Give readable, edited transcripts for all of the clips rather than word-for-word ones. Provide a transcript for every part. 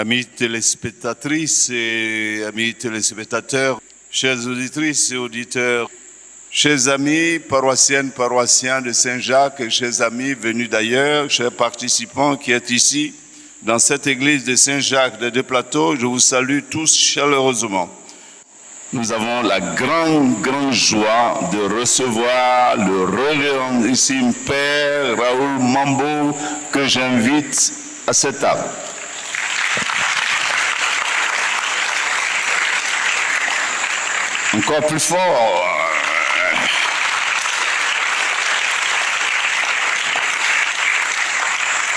Amis téléspectatrices et amis téléspectateurs, chères auditrices et auditeurs, chers amis paroissiennes, paroissiens de Saint-Jacques et chers amis venus d'ailleurs, chers participants qui êtes ici dans cette église de Saint-Jacques des Deux Plateaux, je vous salue tous chaleureusement. Nous avons la grande joie de recevoir le révérendissime Père Raoul Mambo que j'invite à cette table. Encore plus fort.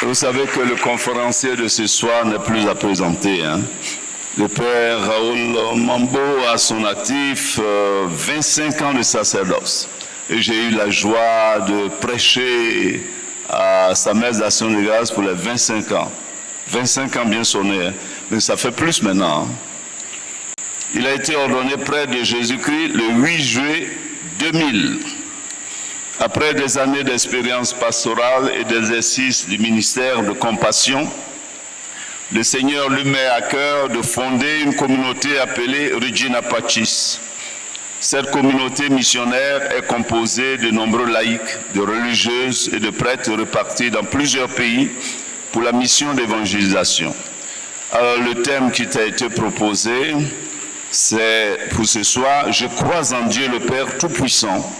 Vous savez que le conférencier de ce soir n'est plus à présenter. Le Père Raoul Mambo a à son actif 25 ans de sacerdoce. Et j'ai eu la joie de prêcher à sa messe d'action de grâce pour les 25 ans. 25 ans bien sonnés, mais ça fait plus maintenant. Il a été ordonné prêtre de Jésus-Christ le 8 juillet 2000. Après des années d'expérience pastorale et d'exercice du ministère de compassion, le Seigneur lui met à cœur de fonder une communauté appelée Regina Pacis. Cette communauté missionnaire est composée de nombreux laïcs, de religieuses et de prêtres répartis dans plusieurs pays pour la mission d'évangélisation. Alors le thème qui t'a été proposé, c'est pour ce soir, je crois en Dieu le Père Tout-Puissant.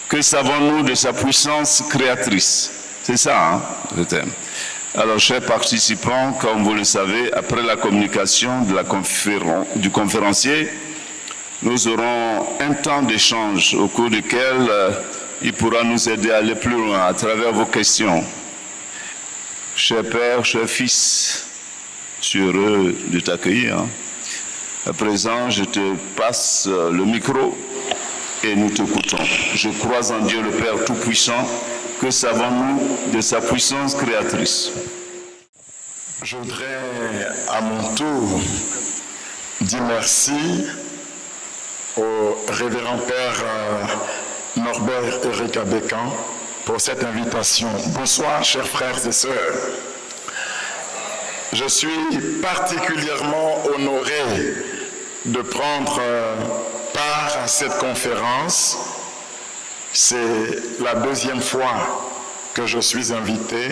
Que savons-nous de sa puissance créatrice? C'est ça, le thème. Alors, chers participants, comme vous le savez, après la communication du conférencier, nous aurons un temps d'échange au cours duquel il pourra nous aider à aller plus loin à travers vos questions. Cher Père, cher Fils, je suis heureux de t'accueillir. À présent, je te passe le micro et nous t'écoutons. Je crois en Dieu le Père Tout-Puissant. Que savons-nous de sa puissance créatrice? Je voudrais à mon tour dire merci au révérend Père Norbert Éric Abécan pour cette invitation. Bonsoir, chers frères et sœurs. Je suis particulièrement honoré de prendre part à cette conférence. C'est la deuxième fois que je suis invité.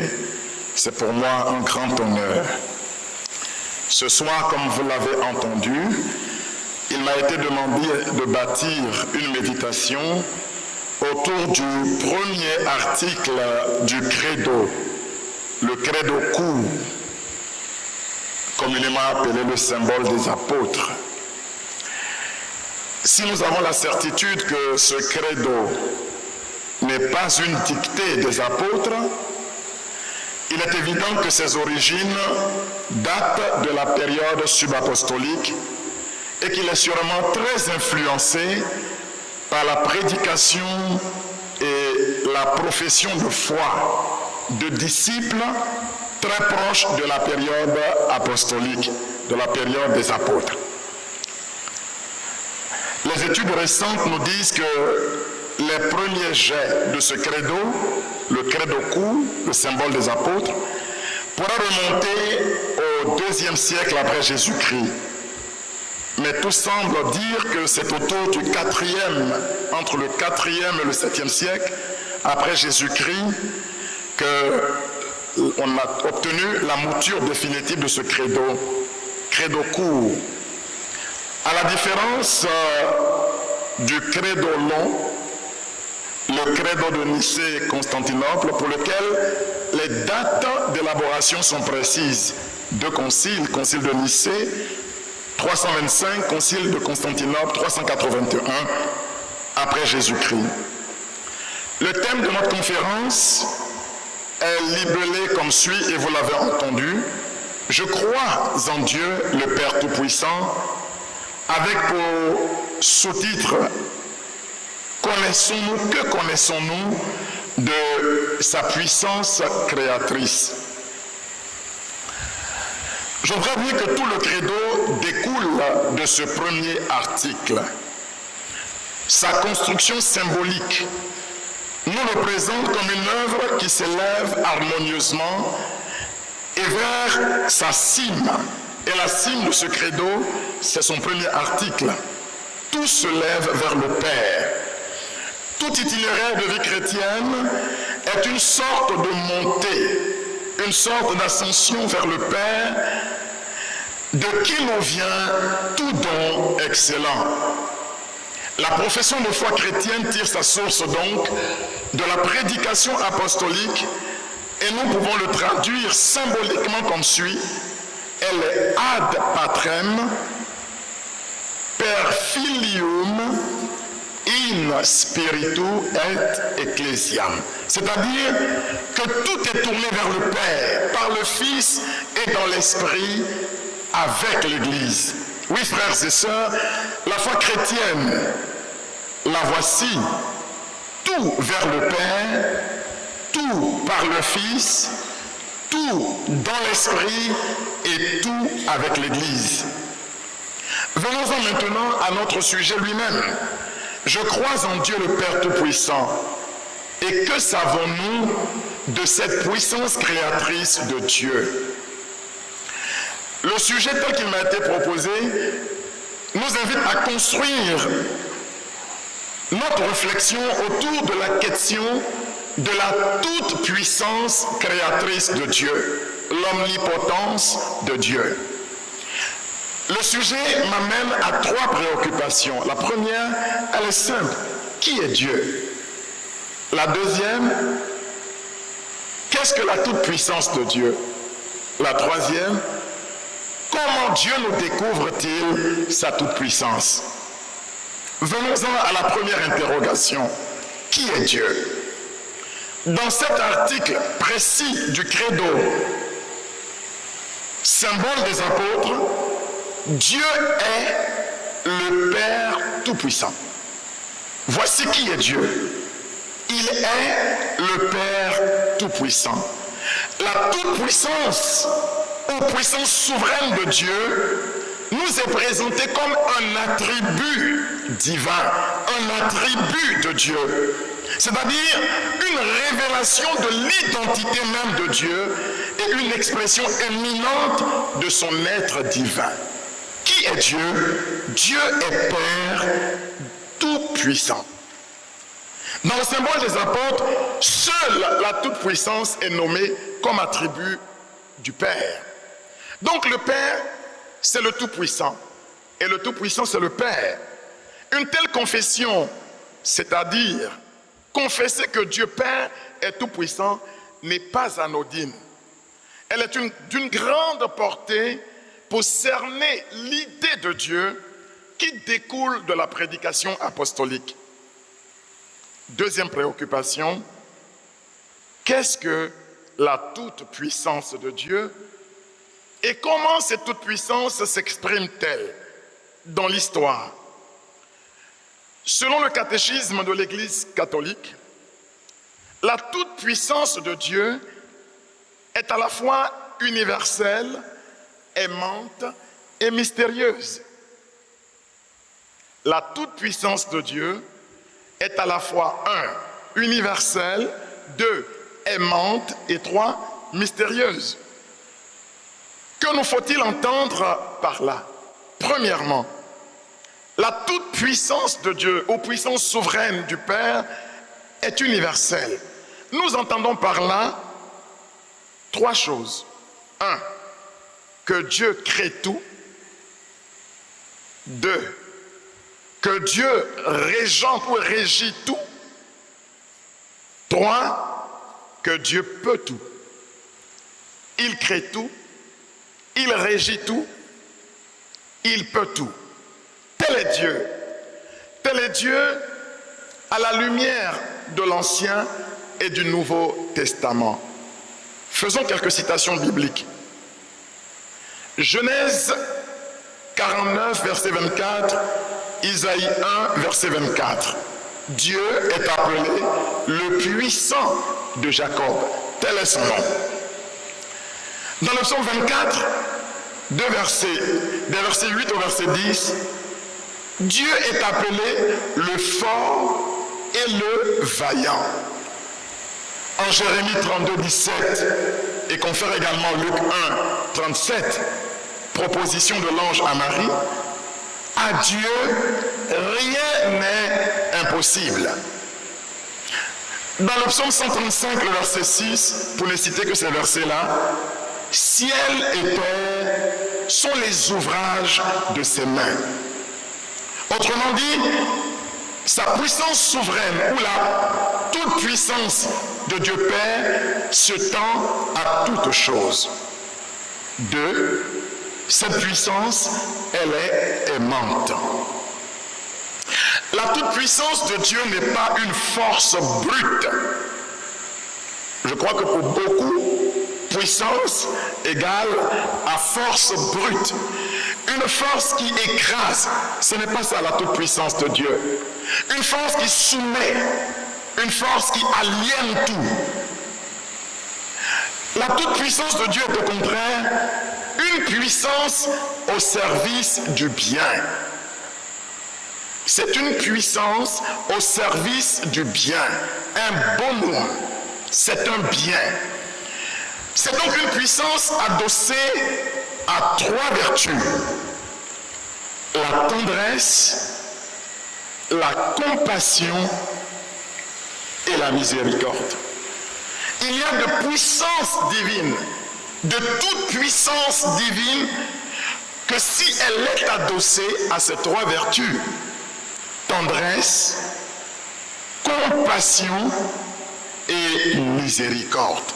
C'est pour moi un grand honneur. Ce soir, comme vous l'avez entendu, il m'a été demandé de bâtir une méditation autour du premier article du credo, le credo court, communément appelé le symbole des apôtres. Si nous avons la certitude que ce credo n'est pas une dictée des apôtres, il est évident que ses origines datent de la période subapostolique et qu'il est sûrement très influencé par la prédication et la profession de foi de disciples très proches de la période apostolique, de la période des apôtres. Les études récentes nous disent que les premiers jets de ce credo, le credo court, le symbole des apôtres, pourraient remonter au IIe siècle après Jésus-Christ. Mais tout semble dire que c'est autour du entre le 4e et le 7e siècle après Jésus-Christ qu'on a obtenu la mouture définitive de ce credo court. À la différence du credo long, le credo de Nicée-Constantinople, pour lequel les dates d'élaboration sont précises. Deux conciles, concile de Nicée, 325, concile de Constantinople, 381, après Jésus-Christ. Le thème de notre conférence est libellé comme suit, et vous l'avez entendu, « Je crois en Dieu, le Père Tout-Puissant », avec pour sous-titre « Que connaissons-nous de sa puissance créatrice ?» Je voudrais dire que tout le credo découle de ce premier article. Sa construction symbolique nous le présente comme une œuvre qui s'élève harmonieusement et vers sa cime Et la cime de ce credo, c'est son premier article. Tout se lève vers le Père. Tout itinéraire de vie chrétienne est une sorte de montée, une sorte d'ascension vers le Père, de qui nous vient tout don excellent. La profession de foi chrétienne tire sa source donc de la prédication apostolique et nous pouvons le traduire symboliquement comme suit. Elle est ad patrem per filium in spiritu et ecclesiam. C'est-à-dire que tout est tourné vers le Père, par le Fils et dans l'Esprit avec l'Église. Oui, frères et sœurs, la foi chrétienne, la voici, tout vers le Père, tout par le Fils, tout dans l'Esprit et tout avec l'Église. Venons-en maintenant à notre sujet lui-même. Je crois en Dieu le Père Tout-Puissant. Et que savons-nous de cette puissance créatrice de Dieu? Le sujet tel qu'il m'a été proposé nous invite à construire notre réflexion autour de la question de la toute-puissance créatrice de Dieu, l'omnipotence de Dieu. Le sujet m'amène à trois préoccupations. La première, elle est simple. Qui est Dieu? La deuxième, qu'est-ce que la toute-puissance de Dieu? La troisième, comment Dieu nous découvre-t-il sa toute-puissance? Venons-en à la première interrogation. Qui est Dieu? Dans cet article précis du credo, symbole des apôtres, Dieu est le Père Tout-Puissant. Voici qui est Dieu. Il est le Père Tout-Puissant. La toute-puissance ou puissance souveraine de Dieu nous est présentée comme un attribut divin, un attribut de Dieu. C'est-à-dire une révélation de l'identité même de Dieu et une expression éminente de son être divin. Qui est Dieu? Dieu est Père Tout-Puissant. Dans le symbole des apôtres, seule la toute-puissance est nommée comme attribut du Père. Donc le Père, c'est le Tout-Puissant. Et le Tout-Puissant, c'est le Père. Une telle confession, c'est-à-dire confesser que Dieu Père est Tout-Puissant, n'est pas anodine. Elle est d'une grande portée pour cerner l'idée de Dieu qui découle de la prédication apostolique. Deuxième préoccupation, qu'est-ce que la toute-puissance de Dieu et comment cette toute-puissance s'exprime-t-elle dans l'histoire? Selon le catéchisme de l'Église catholique, la toute-puissance de Dieu est à la fois universelle, aimante et mystérieuse. La toute-puissance de Dieu est à la fois 1. Universelle, 2. Aimante et 3. Mystérieuse. Que nous faut-il entendre par là? Premièrement, la toute-puissance de Dieu, ou puissance souveraine du Père, est universelle. Nous entendons par là 3 choses. 1. Que Dieu crée tout. 2. Que Dieu régente ou régit tout. 3. Que Dieu peut tout. Il crée tout. Il régit tout. Il peut tout. Tel est Dieu. Tel est Dieu à la lumière de l'Ancien et du Nouveau Testament. Faisons quelques citations bibliques. Genèse 49, verset 24, Isaïe 1, verset 24. Dieu est appelé le puissant de Jacob. Tel est son nom. Dans le psaume 24, des versets 8 au verset 10, Dieu est appelé le fort et le vaillant. En Jérémie 32, 17, et confère également Luc 1, 37, proposition de l'ange à Marie, à Dieu, rien n'est impossible. Dans le psaume 135, le verset 6, pour ne citer que ces versets-là, ciel et terre sont les ouvrages de ses mains. Autrement dit, sa puissance souveraine, ou la toute puissance de Dieu Père, se tend à toutes choses. 2. Cette puissance, elle est aimante. La toute-puissance de Dieu n'est pas une force brute. Je crois que pour beaucoup, puissance égale à force brute. Une force qui écrase, ce n'est pas ça la toute-puissance de Dieu. Une force qui soumet, une force qui aliène tout. La toute-puissance de Dieu est au contraire une puissance au service du bien. C'est une puissance au service du bien, un bonheur, c'est un bien. C'est donc une puissance adossée à 3 vertus. La tendresse, la compassion et la miséricorde. Il y a de puissance divine, de toute puissance divine, que si elle est adossée à ces 3 vertus, tendresse, compassion et miséricorde.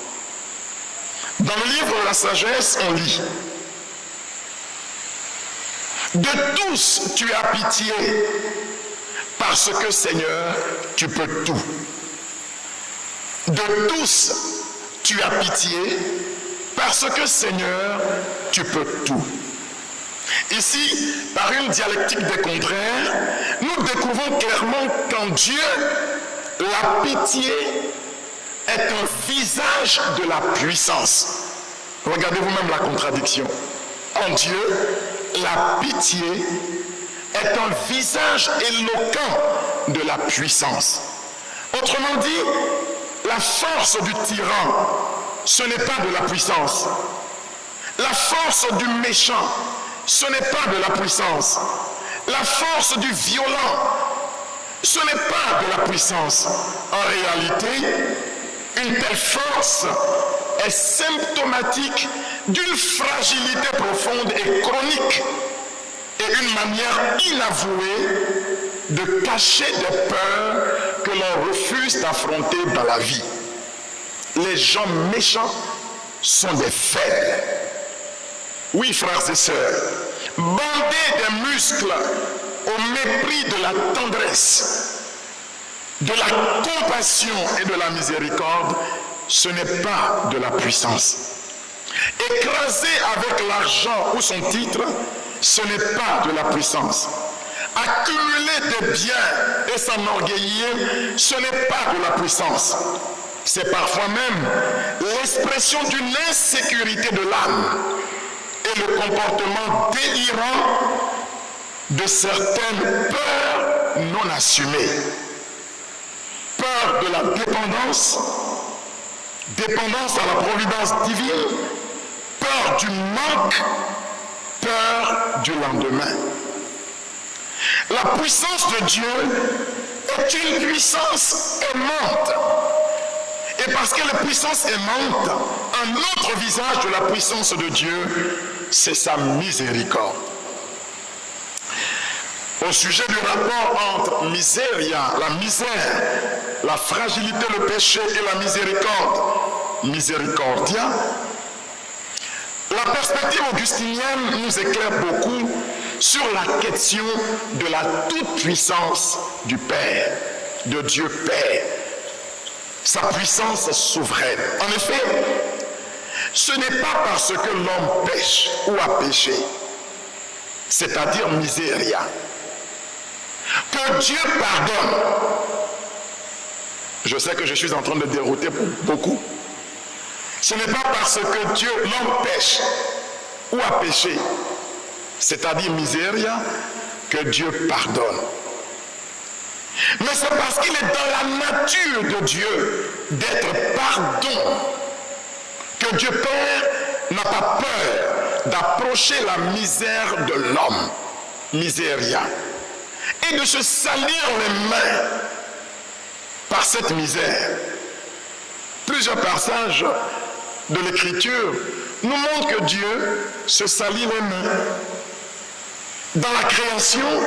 Dans le livre de la sagesse, on lit: de tous tu as pitié, parce que Seigneur, tu peux tout. De tous tu as pitié, parce que Seigneur, tu peux tout. Ici, par une dialectique des contraires, nous découvrons clairement qu'en Dieu, la pitié est un visage de la puissance. Regardez vous-même la contradiction. En Dieu, la pitié est un visage éloquent de la puissance. Autrement dit, la force du tyran, ce n'est pas de la puissance. La force du méchant, ce n'est pas de la puissance. La force du violent, ce n'est pas de la puissance. En réalité, une telle force est symptomatique d'une fragilité profonde et chronique et une manière inavouée de cacher des peurs que l'on refuse d'affronter dans la vie. Les gens méchants sont des faibles. Oui, frères et sœurs, bandés des muscles au mépris de la tendresse, de la compassion et de la miséricorde, ce n'est pas de la puissance. Écraser avec l'argent ou son titre, ce n'est pas de la puissance. Accumuler des biens et s'enorgueillir, ce n'est pas de la puissance. C'est parfois même l'expression d'une insécurité de l'âme et le comportement délirant de certaines peurs non assumées. Peur de la dépendance, dépendance à la providence divine, peur du manque, peur du lendemain. La puissance de Dieu est une puissance aimante. Et parce qu'elle est puissance aimante, un autre visage de la puissance de Dieu, c'est sa miséricorde. Au sujet du rapport entre miseria, la misère, la fragilité, le péché et la miséricorde, miséricordia, la perspective augustinienne nous éclaire beaucoup sur la question de la toute-puissance du Père, de Dieu Père, sa puissance souveraine. En effet, ce n'est pas parce que l'homme pêche ou a péché, c'est-à-dire miséria, que Dieu pardonne. Je sais que je suis en train de dérouter pour beaucoup. Ce n'est pas parce que Dieu, l'homme pêche ou a péché, c'est-à-dire miséria, que Dieu pardonne. Mais c'est parce qu'il est dans la nature de Dieu d'être pardon que Dieu Père n'a pas peur d'approcher la misère de l'homme, miséria, et de se salir les mains par cette misère. Plusieurs passages de l'Écriture nous montrent que Dieu se salit les mains. Dans la création,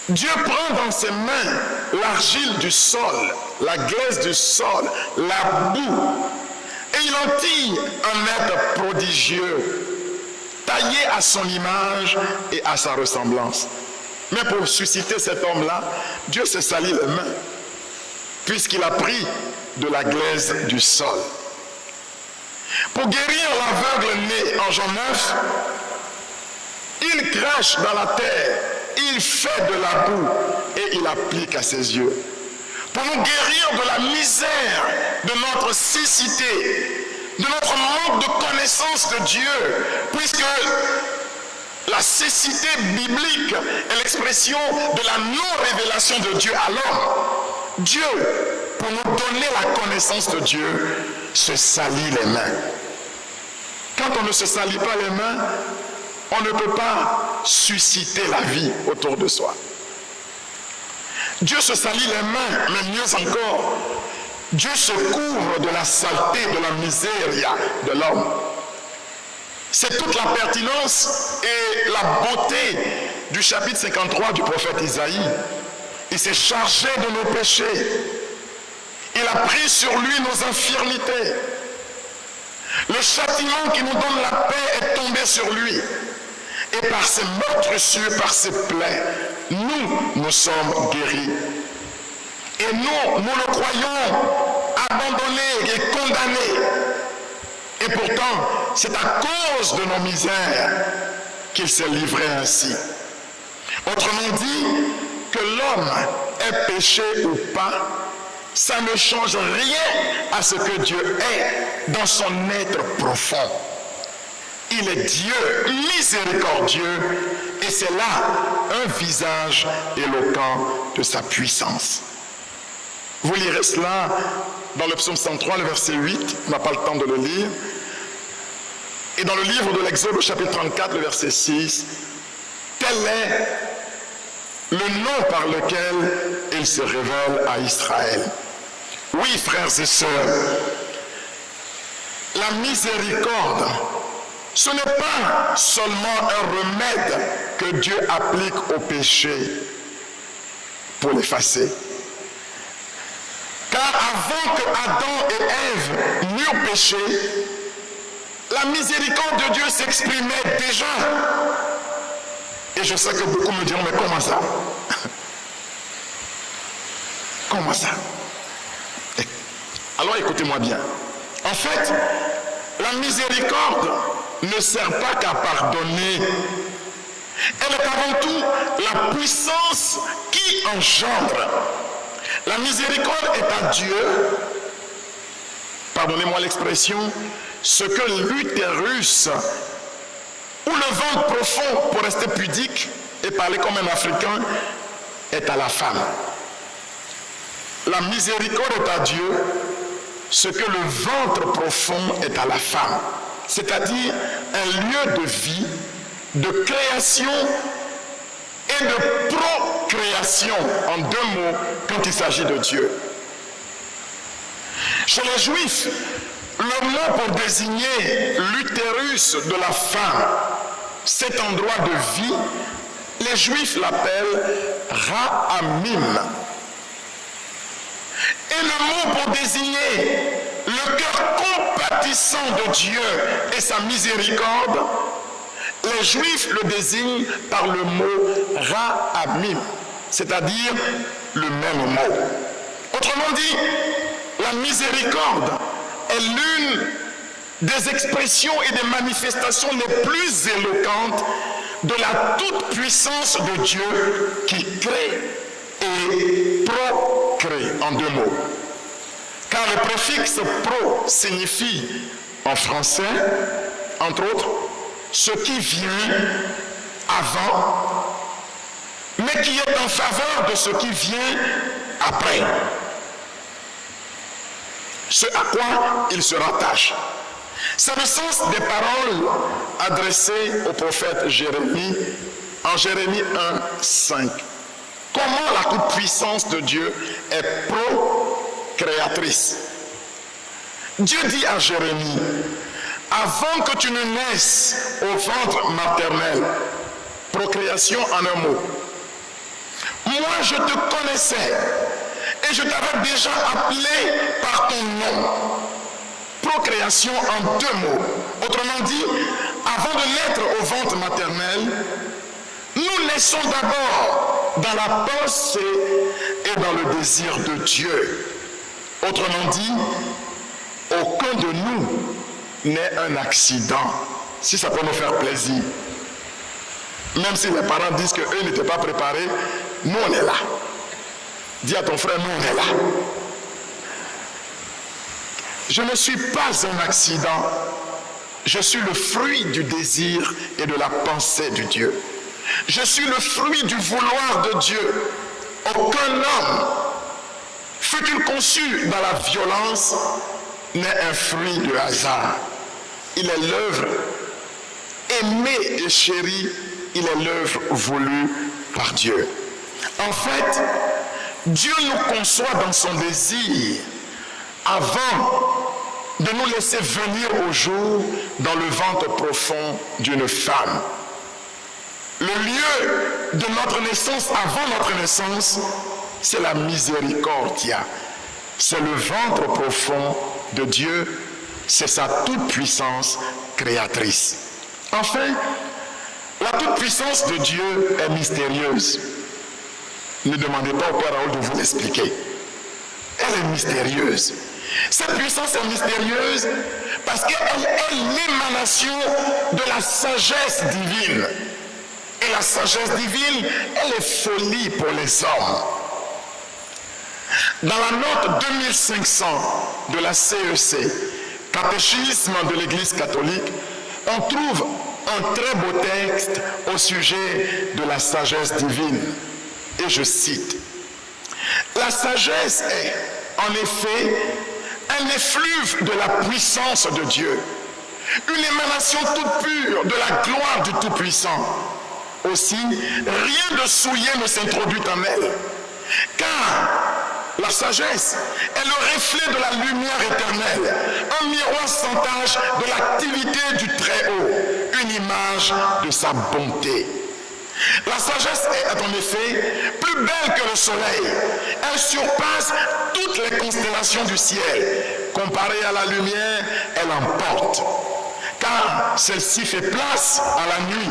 Dieu prend dans ses mains l'argile du sol, la glaise du sol, la boue, et il en tire un être prodigieux, taillé à son image et à sa ressemblance. Mais pour susciter cet homme-là, Dieu se salit les mains, puisqu'il a pris de la glaise du sol. Pour guérir l'aveugle né en Jean 9, il crache dans la terre, il fait de la boue et il applique à ses yeux. Pour nous guérir de la misère, de notre cécité, de notre manque de connaissance de Dieu, puisque la cécité biblique est l'expression de la non-révélation de Dieu à l'homme. Dieu, pour nous donner la connaissance de Dieu, se salit les mains. Quand on ne se salit pas les mains, on ne peut pas susciter la vie autour de soi. Dieu se salit les mains, mais mieux encore, Dieu se couvre de la saleté, de la miséria de l'homme. C'est toute la pertinence et la beauté du chapitre 53 du prophète Isaïe. Il s'est chargé de nos péchés. Il a pris sur lui nos infirmités. Le châtiment qui nous donne la paix est tombé sur lui. Et par ses meurtrissures, par ses plaies, nous sommes guéris. Et nous le croyons abandonné et condamné. Et pourtant, c'est à cause de nos misères qu'il s'est livré ainsi. Autrement dit, que l'homme ait péché ou pas, ça ne change rien à ce que Dieu est dans son être profond. Il est Dieu miséricordieux et c'est là un visage éloquent de sa puissance. Vous lirez cela dans le psaume 103, le verset 8, on n'a pas le temps de le lire. Et dans le livre de l'Exode, au chapitre 34, le verset 6, tel est le nom par lequel il se révèle à Israël. Oui, frères et sœurs, la miséricorde, ce n'est pas seulement un remède que Dieu applique au péché pour l'effacer. Car avant que Adam et Ève n'eurent péché, la miséricorde de Dieu s'exprimait déjà. Et je sais que beaucoup me diront, mais comment ça? Comment ça? Alors écoutez-moi bien. En fait, la miséricorde ne sert pas qu'à pardonner. Elle est avant tout la puissance qui engendre. La miséricorde est à Dieu, pardonnez-moi l'expression, ce que l'utérus ou le ventre profond, pour rester pudique et parler comme un Africain, est à la femme. La miséricorde est à Dieu, ce que le ventre profond est à la femme. C'est-à-dire un lieu de vie, de création et de procréation, en deux mots, quand il s'agit de Dieu. Chez les Juifs, le mot pour désigner l'utérus de la femme, cet endroit de vie, les Juifs l'appellent Rahamim. Et le mot pour désigner le cœur compatissant de Dieu et sa miséricorde, les Juifs le désignent par le mot Rahamim, c'est-à-dire le même mot. Autrement dit, la miséricorde est l'une des expressions et des manifestations les plus éloquentes de la toute-puissance de Dieu qui crée et procrée, en deux mots. Car le préfixe pro signifie en français, entre autres, ce qui vient avant, mais qui est en faveur de ce qui vient après. Ce à quoi il se rattache. C'est le sens des paroles adressées au prophète Jérémie en Jérémie 1:5. Comment la toute-puissance de Dieu est procréatrice. Dieu dit à Jérémie, avant que tu ne naisses au ventre maternel, procréation en un mot, moi je te connaissais et je t'avais déjà appelé par ton nom. Procréation en deux mots. Autrement dit, avant de naître au ventre maternel, nous naissons d'abord dans la pensée et dans le désir de Dieu. Autrement dit, aucun de nous n'est un accident, si ça peut nous faire plaisir. Même si les parents disent qu'eux n'étaient pas préparés, nous on est là. Dis à ton frère, nous on est là. Je ne suis pas un accident. Je suis le fruit du désir et de la pensée de Dieu. Je suis le fruit du vouloir de Dieu. Aucun homme, fut-il conçu dans la violence, n'est un fruit de hasard. Il est l'œuvre aimée et chérie. Il est l'œuvre voulue par Dieu. En fait, Dieu nous conçoit dans son désir avant de nous laisser venir au jour dans le ventre profond d'une femme. Le lieu de notre naissance, avant notre naissance, c'est la miséricordia. C'est le ventre profond de Dieu, c'est sa toute-puissance créatrice. Enfin, la toute-puissance de Dieu est mystérieuse. Ne demandez pas au Père Raoul de vous l'expliquer. Elle est mystérieuse. Cette puissance est mystérieuse parce qu'elle est l'émanation de la sagesse divine. Et la sagesse divine, elle est folie pour les hommes. Dans la note 2500 de la CEC, Catéchisme de l'Église catholique, on trouve un très beau texte au sujet de la sagesse divine. Et je cite, « La sagesse est, en effet, un effluve de la puissance de Dieu, une émanation toute pure de la gloire du Tout-Puissant. Aussi, rien de souillé ne s'introduit en elle, car la sagesse est le reflet de la lumière éternelle, un miroir sans tache de l'activité du Très-Haut, une image de sa bonté. La sagesse est en effet plus belle que le soleil. Elle surpasse toutes les constellations du ciel. Comparée à la lumière, elle emporte. Car celle-ci fait place à la nuit.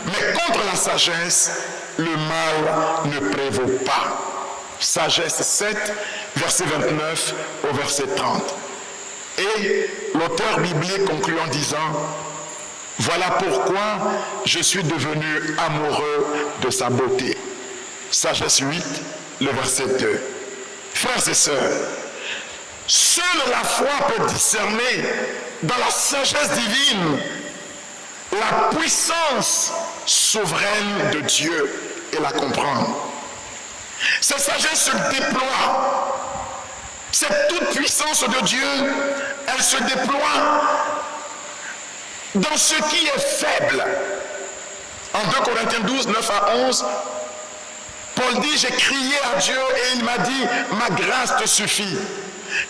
Mais contre la sagesse, le mal ne prévaut pas. Sagesse 7, verset 29 au verset 30. Et l'auteur biblique conclut en disant, « Voilà pourquoi je suis devenu amoureux de sa beauté. » Sagesse 8, le verset 2. Frères et sœurs, seule la foi peut discerner dans la sagesse divine la puissance souveraine de Dieu et la comprendre. Cette sagesse se déploie. Cette toute puissance de Dieu, elle se déploie dans ce qui est faible. En 2 Corinthiens 12, 9 à 11, Paul dit, j'ai crié à Dieu et il m'a dit, ma grâce te suffit.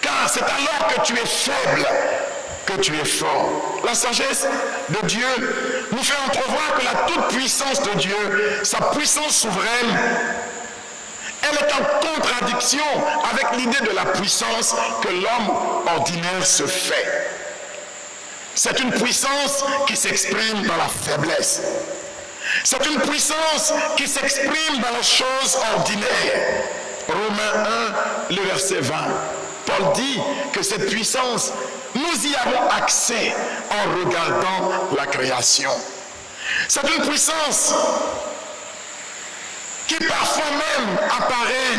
Car c'est alors que tu es faible que tu es fort. La sagesse de Dieu nous fait entrevoir que la toute-puissance de Dieu, sa puissance souveraine, elle est en contradiction avec l'idée de la puissance que l'homme ordinaire se fait. C'est une puissance qui s'exprime dans la faiblesse. C'est une puissance qui s'exprime dans les choses ordinaires. Romains 1, le verset 20. Paul dit que cette puissance, nous y avons accès en regardant la création. C'est une puissance qui parfois même apparaît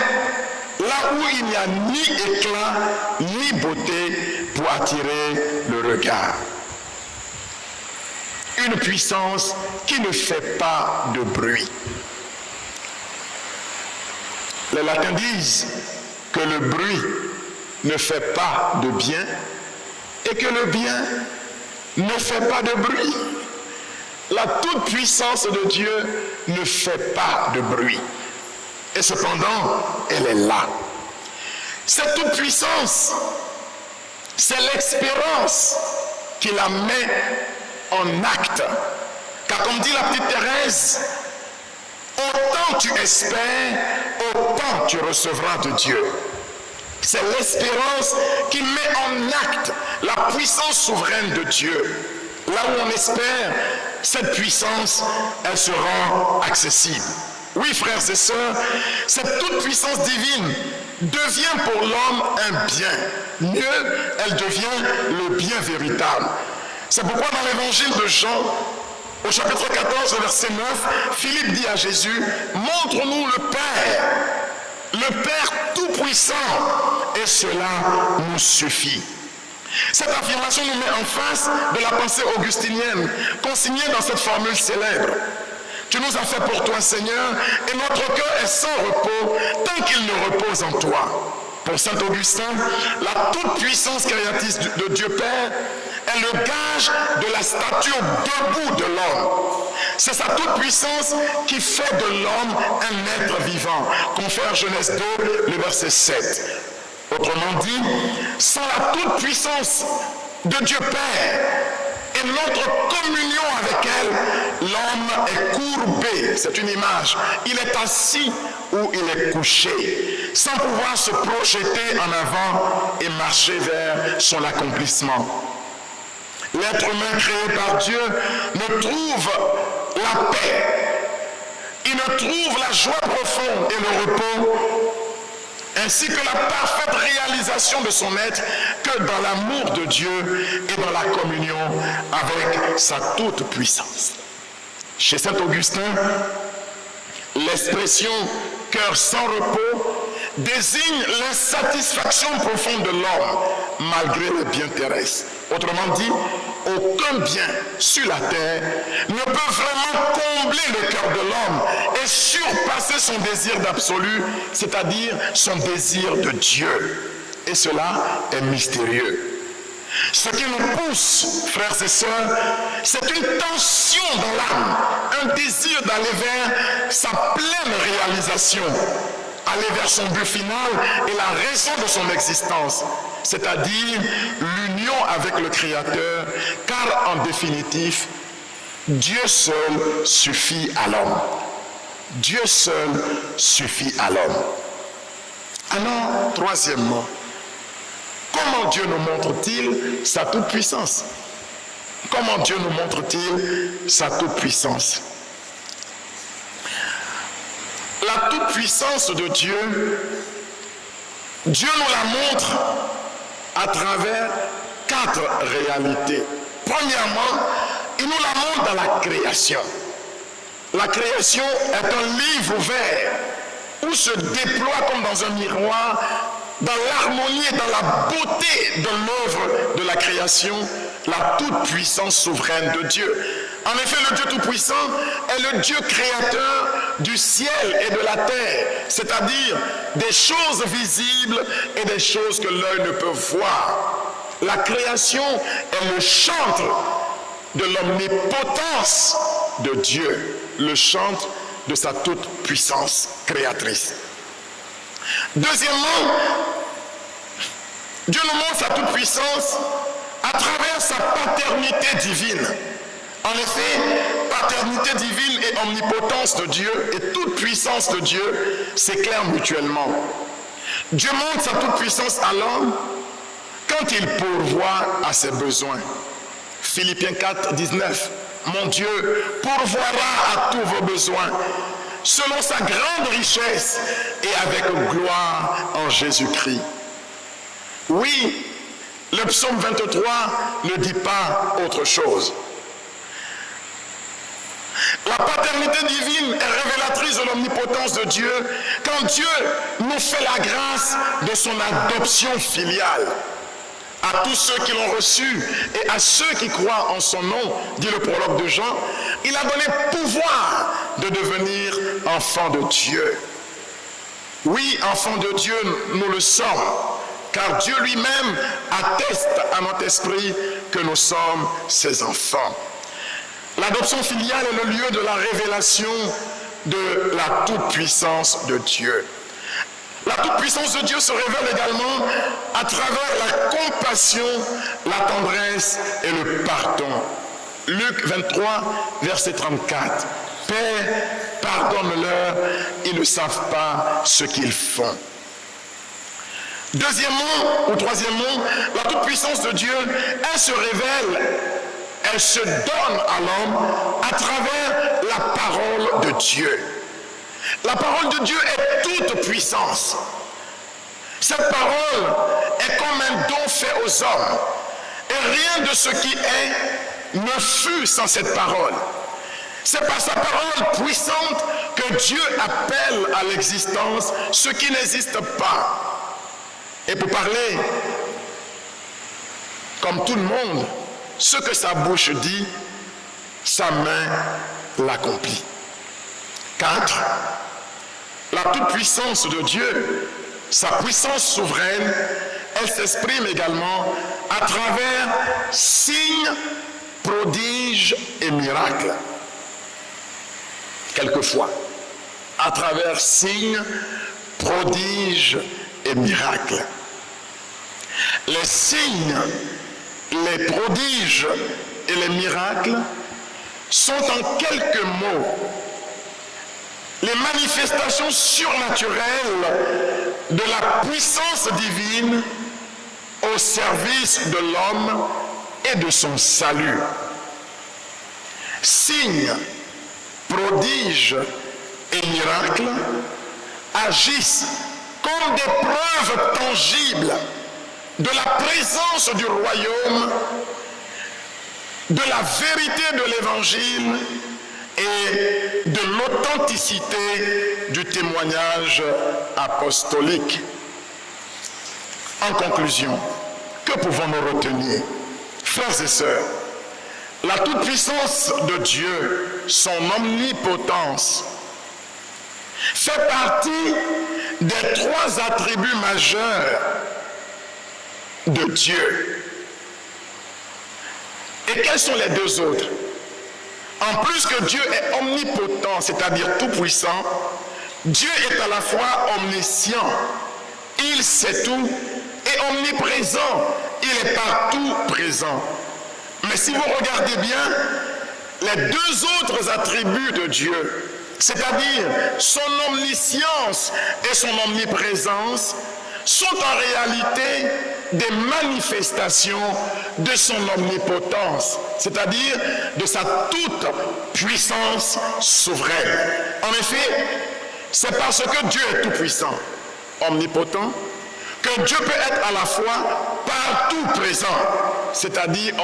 là où il n'y a ni éclat, ni beauté pour attirer le regard. Une puissance qui ne fait pas de bruit. Les latins disent que le bruit ne fait pas de bien et que le bien ne fait pas de bruit. La toute-puissance de Dieu ne fait pas de bruit. Et cependant, elle est là. Cette toute-puissance, c'est l'expérience qui la met en acte. Car comme dit la petite Thérèse, autant tu espères, autant tu recevras de Dieu. C'est l'espérance qui met en acte la puissance souveraine de Dieu. Là où on espère, cette puissance, elle se rend accessible. Oui, frères et sœurs, cette toute puissance divine devient pour l'homme un bien. Mieux, elle devient le bien véritable. C'est pourquoi dans l'évangile de Jean, au chapitre 14, verset 9, Philippe dit à Jésus, « Montre-nous le Père tout-puissant, et cela nous suffit. » Cette affirmation nous met en face de la pensée augustinienne, consignée dans cette formule célèbre. Tu nous as fait pour toi, Seigneur, et notre cœur est sans repos tant qu'il ne repose en toi. Pour saint Augustin, la toute-puissance créatrice de Dieu Père est le gage de la stature debout de l'homme. C'est sa toute-puissance qui fait de l'homme un être vivant. Confère Genèse 2, le verset 7. Autrement dit, sans la toute-puissance de Dieu Père et notre communion avec elle, l'homme est courbé. C'est une image. Il est assis ou il est couché, sans pouvoir se projeter en avant et marcher vers son accomplissement. L'être humain créé par Dieu ne trouve la paix, il ne trouve la joie profonde et le repos, ainsi que la parfaite réalisation de son être que dans l'amour de Dieu et dans la communion avec sa toute-puissance. Chez saint Augustin, l'expression « cœur sans repos » désigne l'insatisfaction profonde de l'homme malgré les biens terrestres. Autrement dit, aucun bien sur la terre ne peut vraiment combler le cœur de l'homme et surpasser son désir d'absolu, c'est-à-dire son désir de Dieu. Et cela est mystérieux. Ce qui nous pousse, frères et sœurs, c'est une tension dans l'âme, un désir d'aller vers sa pleine réalisation, aller vers son but final et la raison de son existence, c'est-à-dire l'union avec le Créateur, car en définitive, Dieu seul suffit à l'homme. Dieu seul suffit à l'homme. Alors, troisièmement, comment Dieu nous montre-t-il sa toute-puissance? Comment Dieu nous montre-t-il sa toute-puissance? La toute-puissance de Dieu, Dieu nous la montre à travers 4 réalités. Premièrement, il nous la montre dans la création. La création est un livre ouvert où se déploie comme dans un miroir, dans l'harmonie et dans la beauté de l'œuvre de la création, la toute-puissance souveraine de Dieu. En effet, le Dieu tout-puissant est le Dieu créateur du ciel et de la terre, c'est-à-dire des choses visibles et des choses que l'œil ne peut voir. La création est le chantre de l'omnipotence de Dieu, le chantre de sa toute-puissance créatrice. Deuxièmement, Dieu nous montre sa toute-puissance à travers sa paternité divine. En effet, paternité divine et omnipotence de Dieu et toute puissance de Dieu s'éclairent mutuellement. Dieu montre sa toute puissance à l'homme quand il pourvoit à ses besoins. Philippiens 4, 19. Mon Dieu pourvoira à tous vos besoins selon sa grande richesse et avec gloire en Jésus-Christ. Oui, le psaume 23 ne dit pas autre chose. La paternité divine est révélatrice de l'omnipotence de Dieu quand Dieu nous fait la grâce de son adoption filiale. À tous ceux qui l'ont reçu et à ceux qui croient en son nom, dit le prologue de Jean, il a donné pouvoir de devenir enfants de Dieu. Oui, enfants de Dieu, nous le sommes, car Dieu lui-même atteste à notre esprit que nous sommes ses enfants. L'adoption filiale est le lieu de la révélation de la toute-puissance de Dieu. La toute-puissance de Dieu se révèle également à travers la compassion, la tendresse et le pardon. Luc 23, verset 34. Père, pardonne-leur, ils ne savent pas ce qu'ils font. Deuxièmement, ou troisièmement, la toute-puissance de Dieu, elle se révèle, elle se donne à l'homme à travers la parole de Dieu. La parole de Dieu est toute puissance. Cette parole est comme un don fait aux hommes. Et rien de ce qui est ne fut sans cette parole. C'est par sa parole puissante que Dieu appelle à l'existence ce qui n'existe pas. Et pour parler, comme tout le monde, ce que sa bouche dit, sa main l'accomplit. 4. La toute-puissance de Dieu, sa puissance souveraine, elle s'exprime également à travers signes, prodiges et miracles. Quelquefois, à travers signes, prodiges et miracles. Les signes, les prodiges et les miracles sont en quelques mots les manifestations surnaturelles de la puissance divine au service de l'homme et de son salut. Signes, prodiges et miracles agissent comme des preuves tangibles de la présence du royaume, de la vérité de l'évangile et de l'authenticité du témoignage apostolique. En conclusion, que pouvons-nous retenir? Frères et sœurs, la toute-puissance de Dieu, son omnipotence, fait partie des 3 attributs majeurs de Dieu. Et quels sont les 2 autres? En plus que Dieu est omnipotent, c'est-à-dire tout-puissant, Dieu est à la fois omniscient, il sait tout, et omniprésent, il est partout présent. Mais si vous regardez bien, les 2 autres attributs de Dieu, c'est-à-dire son omniscience et son omniprésence, sont en réalité des manifestations de son omnipotence, c'est-à-dire de sa toute puissance souveraine. En effet, c'est parce que Dieu est tout puissant, omnipotent, que Dieu peut être à la fois partout présent, c'est-à-dire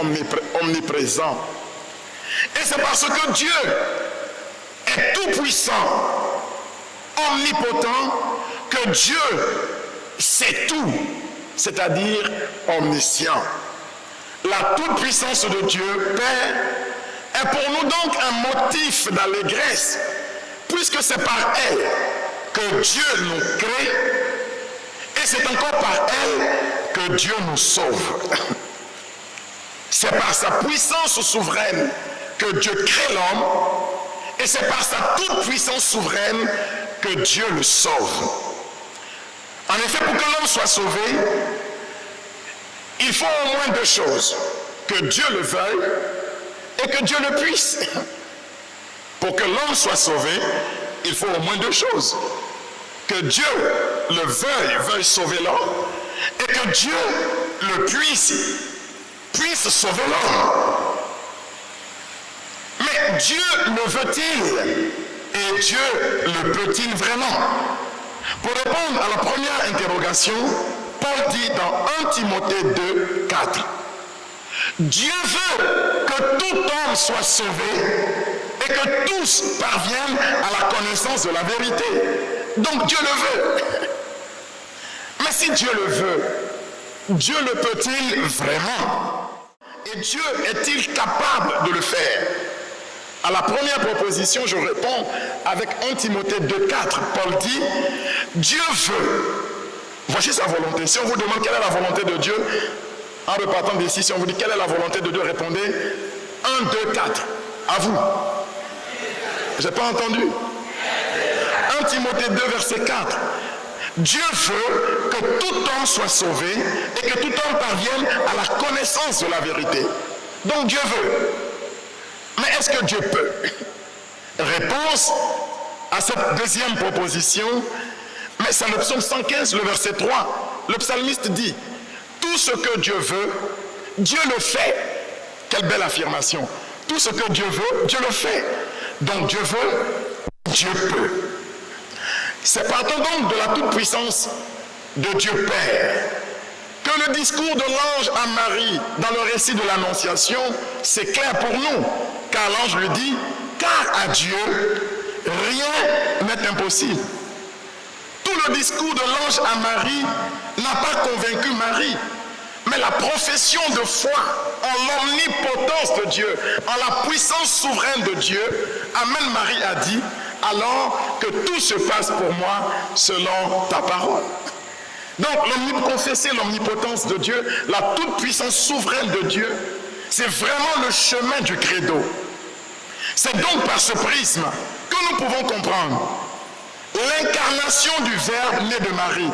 omniprésent. Et c'est parce que Dieu est tout puissant, omnipotent, que Dieu sait tout, c'est-à-dire omniscient. La toute-puissance de Dieu, Père, est pour nous donc un motif d'allégresse, puisque c'est par elle que Dieu nous crée, et c'est encore par elle que Dieu nous sauve. C'est par sa puissance souveraine que Dieu crée l'homme, et c'est par sa toute-puissance souveraine que Dieu le sauve. En effet, pour que l'homme soit sauvé, il faut au moins 2 choses. Que Dieu le veuille et que Dieu le puisse. Pour que l'homme soit sauvé, il faut au moins 2 choses. Que Dieu le veuille sauver l'homme, et que Dieu le puisse sauver l'homme. Mais Dieu le veut-il? Et Dieu le peut-il vraiment? Pour répondre à la première interrogation, Paul dit dans 1 Timothée 2, 4, Dieu veut que tout homme soit sauvé et que tous parviennent à la connaissance de la vérité. Donc Dieu le veut. Mais si Dieu le veut, Dieu le peut-il vraiment? Et Dieu est-il capable de le faire? À la première proposition, je réponds avec 1 Timothée 2, 4. Paul dit, Dieu veut. Voici sa volonté. Si on vous demande quelle est la volonté de Dieu, En repartant d'ici, si on vous dit quelle est la volonté de Dieu, répondez 1, 2, 4. À vous. Je n'ai pas entendu. 1 Timothée 2, verset 4. Dieu veut que tout homme soit sauvé et que tout homme parvienne à la connaissance de la vérité. Donc Dieu veut. Mais est-ce que Dieu peut? Réponse à cette deuxième proposition, mais c'est le psaume 115, le verset 3. Le psalmiste dit, tout ce que Dieu veut, Dieu le fait. Quelle belle affirmation. Tout ce que Dieu veut, Dieu le fait. Donc Dieu veut, Dieu peut. C'est partant donc de la toute-puissance de Dieu Père que le discours de l'ange à Marie dans le récit de l'Annonciation, c'est clair pour nous. Car l'ange lui dit, car à Dieu, rien n'est impossible. Tout le discours de l'ange à Marie n'a pas convaincu Marie, mais la profession de foi en l'omnipotence de Dieu, en la puissance souveraine de Dieu, amène Marie à dire, alors que tout se passe pour moi selon ta parole. Donc, confesser l'omnipotence de Dieu, la toute-puissance souveraine de Dieu, c'est vraiment le chemin du credo. C'est donc par ce prisme que nous pouvons comprendre l'incarnation du Verbe né de Marie.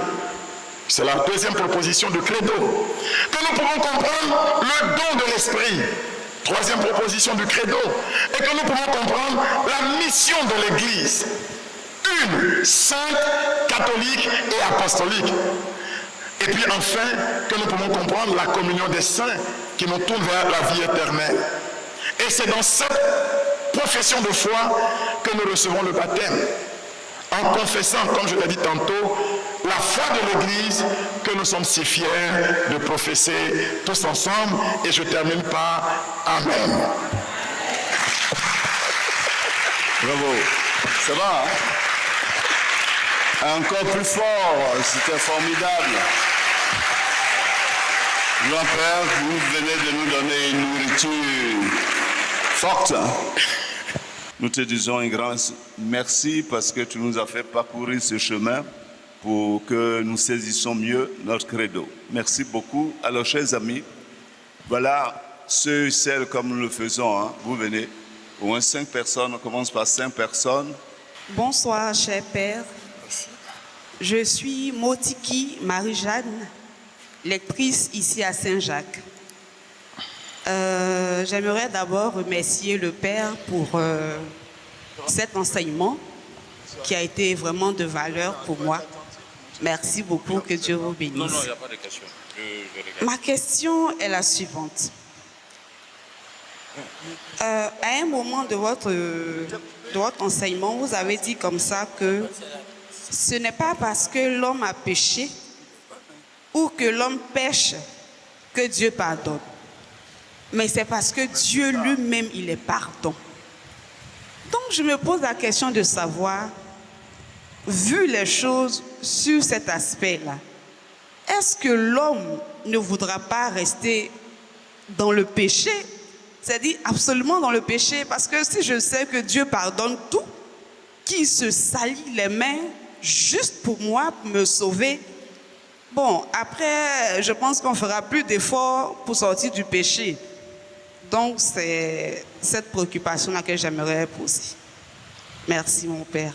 C'est la deuxième proposition du credo. Que nous pouvons comprendre le don de l'Esprit. Troisième proposition du credo. Et que nous pouvons comprendre la mission de l'Église. Une, sainte, catholique et apostolique. Et puis enfin, que nous pouvons comprendre la communion des saints qui nous tourne vers la vie éternelle. Et c'est dans cette profession de foi que nous recevons le baptême. En confessant, comme je l'ai dit tantôt, la foi de l'Église que nous sommes si fiers de professer tous ensemble. Et je termine par Amen. Bravo. Ça va, hein? Encore plus fort, c'était formidable. Grand-père, vous venez de nous donner une nourriture forte. Nous te disons un grand merci parce que tu nous as fait parcourir ce chemin pour que nous saisissions mieux notre credo. Merci beaucoup. Alors, chers amis, voilà ceux et celles comme nous le faisons. Hein. Vous venez, au moins 5 personnes, on commence par 5 personnes. Bonsoir, cher Père. Je suis Motiki Marie-Jeanne, lectrice ici à Saint-Jacques. J'aimerais d'abord remercier le Père pour cet enseignement qui a été vraiment de valeur pour moi. Merci beaucoup, que Dieu vous bénisse. Non, il n'y a pas de question. Ma question est la suivante. À un moment de votre enseignement, vous avez dit comme ça que ce n'est pas parce que l'homme a péché ou que l'homme pêche que Dieu pardonne. Mais c'est parce que Dieu lui-même, il est pardon. Donc je me pose la question de savoir, vu les choses sur cet aspect-là, est-ce que l'homme ne voudra pas rester dans le péché? C'est-à-dire absolument dans le péché, parce que si je sais que Dieu pardonne tout, qui se salit les mains juste pour moi, pour me sauver, bon, après, je pense qu'on fera plus d'efforts pour sortir du péché. Donc, c'est cette préoccupation-là que j'aimerais poser. Merci, mon Père.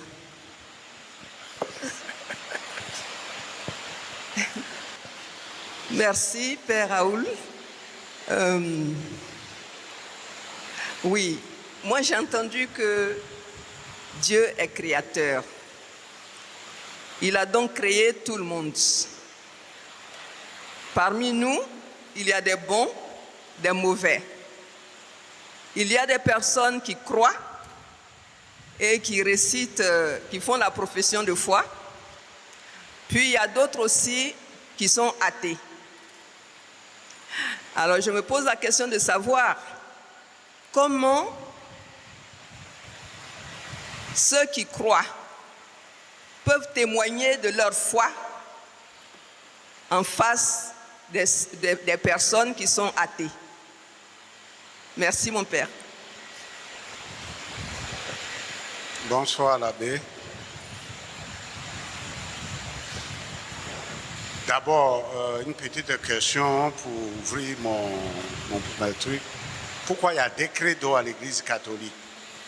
Merci, Père Raoul. Oui, moi j'ai entendu que Dieu est créateur. Il a donc créé tout le monde. Parmi nous, il y a des bons, des mauvais. Il y a des personnes qui croient et qui récitent, qui font la profession de foi. Puis il y a d'autres aussi qui sont athées. Alors je me pose la question de savoir comment ceux qui croient peuvent témoigner de leur foi en face des personnes qui sont athées. Merci, mon Père. Bonsoir, l'abbé. D'abord, une petite question pour ouvrir mon truc. Pourquoi il y a des credos à l'église catholique?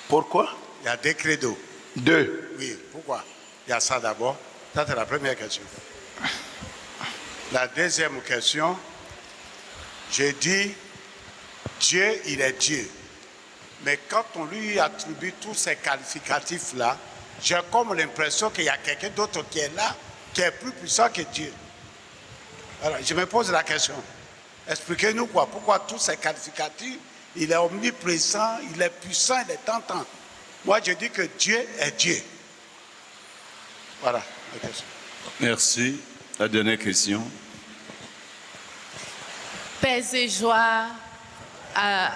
Pourquoi? Il y a des credos. 2. Oui, pourquoi? Il y a ça d'abord. Ça, c'est la première question. La deuxième question, j'ai dit, Dieu, il est Dieu. Mais quand on lui attribue tous ces qualificatifs-là, j'ai comme l'impression qu'il y a quelqu'un d'autre qui est là, qui est plus puissant que Dieu. Alors, je me pose la question. Expliquez-nous quoi. Pourquoi tous ces qualificatifs, il est omniprésent, il est puissant, il est tentant. Moi, je dis que Dieu est Dieu. Voilà la question. Merci. La dernière question. Paix et joie à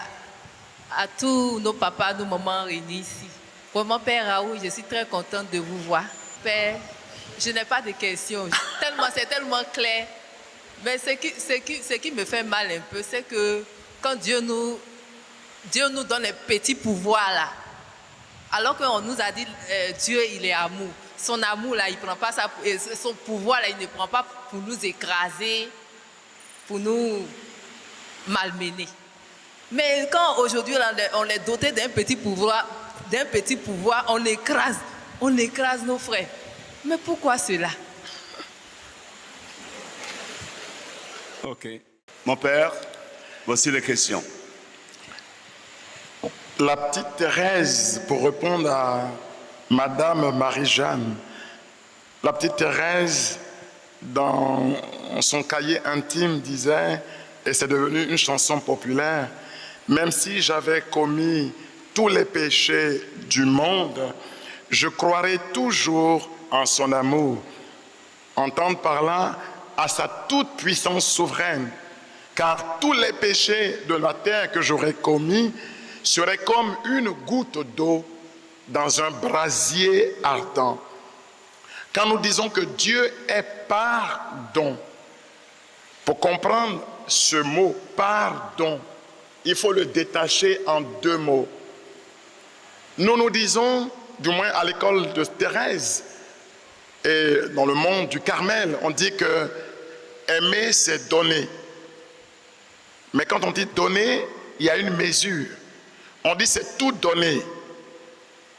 tous nos papas, nos mamans réunis ici. Vraiment, Père Raoul, je suis très contente de vous voir. Père, je n'ai pas de questions. C'est tellement clair. Mais ce qui me fait mal un peu, c'est que quand Dieu nous donne les petits pouvoirs là, alors qu'on nous a dit Dieu, il est amour. Son amour là, il prend pas ça, son pouvoir là, il ne prend pas pour nous écraser, pour nous malmener. Mais quand aujourd'hui on est doté d'un petit pouvoir, on écrase nos frères. Mais pourquoi cela? Ok. Mon père, voici les questions. La petite Thérèse, pour répondre à Madame Marie-Jeanne, la petite Thérèse, dans son cahier intime, disait, et c'est devenu une chanson populaire, même si j'avais commis tous les péchés du monde, je croirai toujours en son amour. Entendre par là à sa toute puissance souveraine, car tous les péchés de la terre que j'aurais commis seraient comme une goutte d'eau dans un brasier ardent. Quand nous disons que Dieu est pardon, pour comprendre ce mot pardon, il faut le détacher en 2 mots. Nous disons, du moins à l'école de Thérèse et dans le monde du Carmel, on dit que aimer, c'est donner. Mais quand on dit donner, il y a une mesure. On dit c'est tout donner.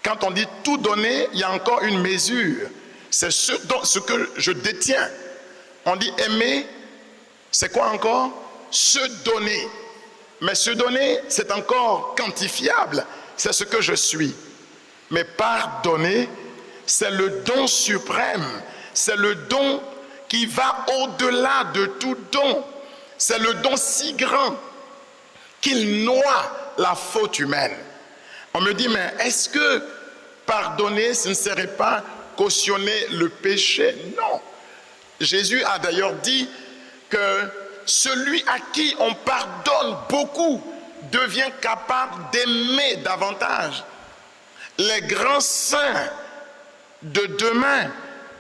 Quand on dit tout donner, il y a encore une mesure. C'est ce que je détiens. On dit aimer, c'est quoi encore? Se donner. Mais se donner, c'est encore quantifiable. C'est ce que je suis. Mais pardonner, c'est le don suprême. C'est le don qui va au-delà de tout don. C'est le don si grand qu'il noie la faute humaine. On me dit, mais est-ce que pardonner, ce ne serait pas cautionner le péché? Non. Jésus a d'ailleurs dit que celui à qui on pardonne beaucoup devient capable d'aimer davantage. Les grands saints de demain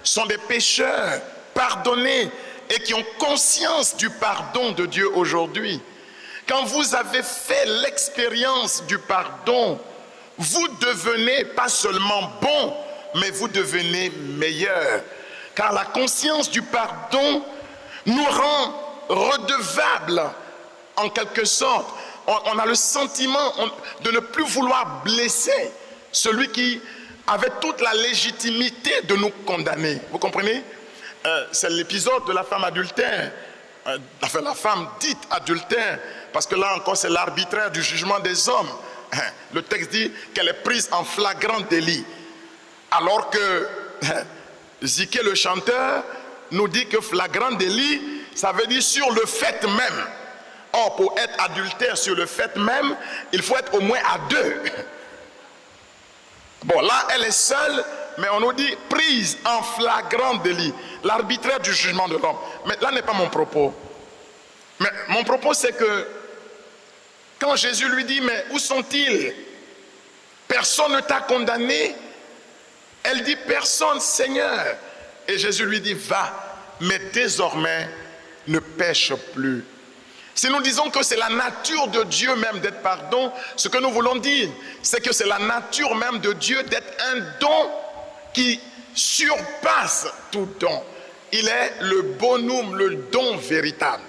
sont des pécheurs pardonnés et qui ont conscience du pardon de Dieu aujourd'hui. Quand vous avez fait l'expérience du pardon, vous devenez pas seulement bon, mais vous devenez meilleur. Car la conscience du pardon nous rend redevables en quelque sorte. On a le sentiment de ne plus vouloir blesser celui qui avait toute la légitimité de nous condamner. Vous comprenez? C'est l'épisode de la femme adultère, enfin la femme dite adultère, parce que là encore c'est l'arbitraire du jugement des hommes. Le texte dit qu'elle est prise en flagrant délit, alors que Ziké le chanteur nous dit que flagrant délit, ça veut dire sur le fait même. Or, pour être adultère sur le fait même, il faut être au moins à 2. Bon, là, elle est seule, mais on nous dit prise en flagrant délit, l'arbitraire du jugement de l'homme. Mais là n'est pas mon propos. Mais mon propos, c'est que quand Jésus lui dit, mais où sont-ils? Personne ne t'a condamné. Elle dit, personne, Seigneur. Et Jésus lui dit, va, mais désormais, ne pêche plus. Si nous disons que c'est la nature de Dieu même d'être pardon, ce que nous voulons dire, c'est que c'est la nature même de Dieu d'être un don qui surpasse tout don. il est le bonum, le don véritable.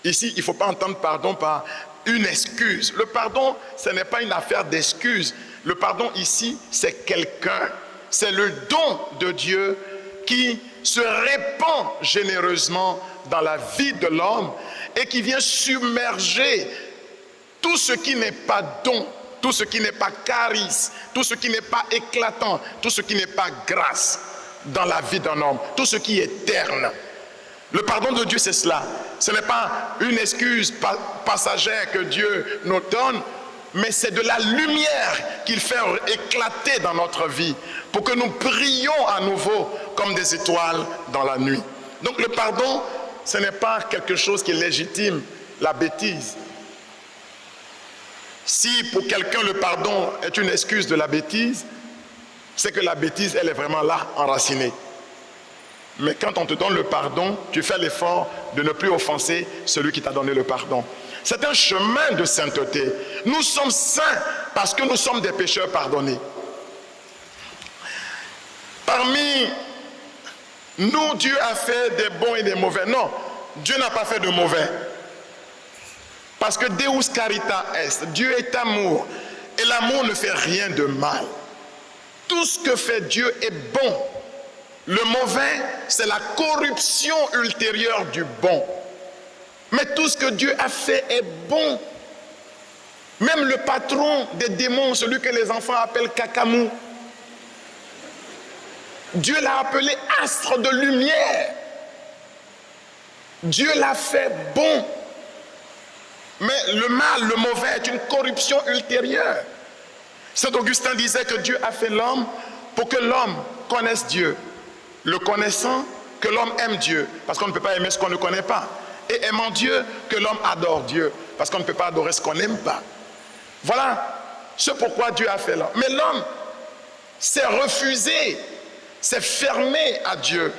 Ici, il ne faut pas entendre pardon par une excuse. Le pardon, ce n'est pas une affaire d'excuse. Le pardon ici, c'est quelqu'un. C'est le don de Dieu qui se répand généreusement dans la vie de l'homme et qui vient submerger tout ce qui n'est pas don, tout ce qui n'est pas charisme, tout ce qui n'est pas éclatant, tout ce qui n'est pas grâce dans la vie d'un homme, tout ce qui est terne. Le pardon de Dieu, c'est cela. Ce n'est pas une excuse passagère que Dieu nous donne, mais c'est de la lumière qu'il fait éclater dans notre vie pour que nous brillions à nouveau comme des étoiles dans la nuit. Donc le pardon, ce n'est pas quelque chose qui légitime la bêtise. Si pour quelqu'un le pardon est une excuse de la bêtise, c'est que la bêtise, elle est vraiment là, enracinée. Mais quand on te donne le pardon, tu fais l'effort de ne plus offenser celui qui t'a donné le pardon. C'est un chemin de sainteté. Nous sommes saints parce que nous sommes des pécheurs pardonnés. Parmi nous, Dieu a fait des bons et des mauvais. Non, Dieu n'a pas fait de mauvais. Parce que Deus carita est, Dieu est amour. Et l'amour ne fait rien de mal. Tout ce que fait Dieu est bon. Le mauvais, c'est la corruption ultérieure du bon. Mais tout ce que Dieu a fait est bon. Même le patron des démons, celui que les enfants appellent Kakamou, Dieu l'a appelé astre de lumière. Dieu l'a fait bon. Mais le mal, le mauvais est une corruption ultérieure. Saint Augustin disait que Dieu a fait l'homme pour que l'homme connaisse Dieu. Le connaissant, que l'homme aime Dieu, parce qu'on ne peut pas aimer ce qu'on ne connaît pas. Et aimant Dieu, que l'homme adore Dieu, parce qu'on ne peut pas adorer ce qu'on n'aime pas. Voilà ce pourquoi Dieu a fait l'homme. Mais l'homme s'est refusé, s'est fermé à Dieu.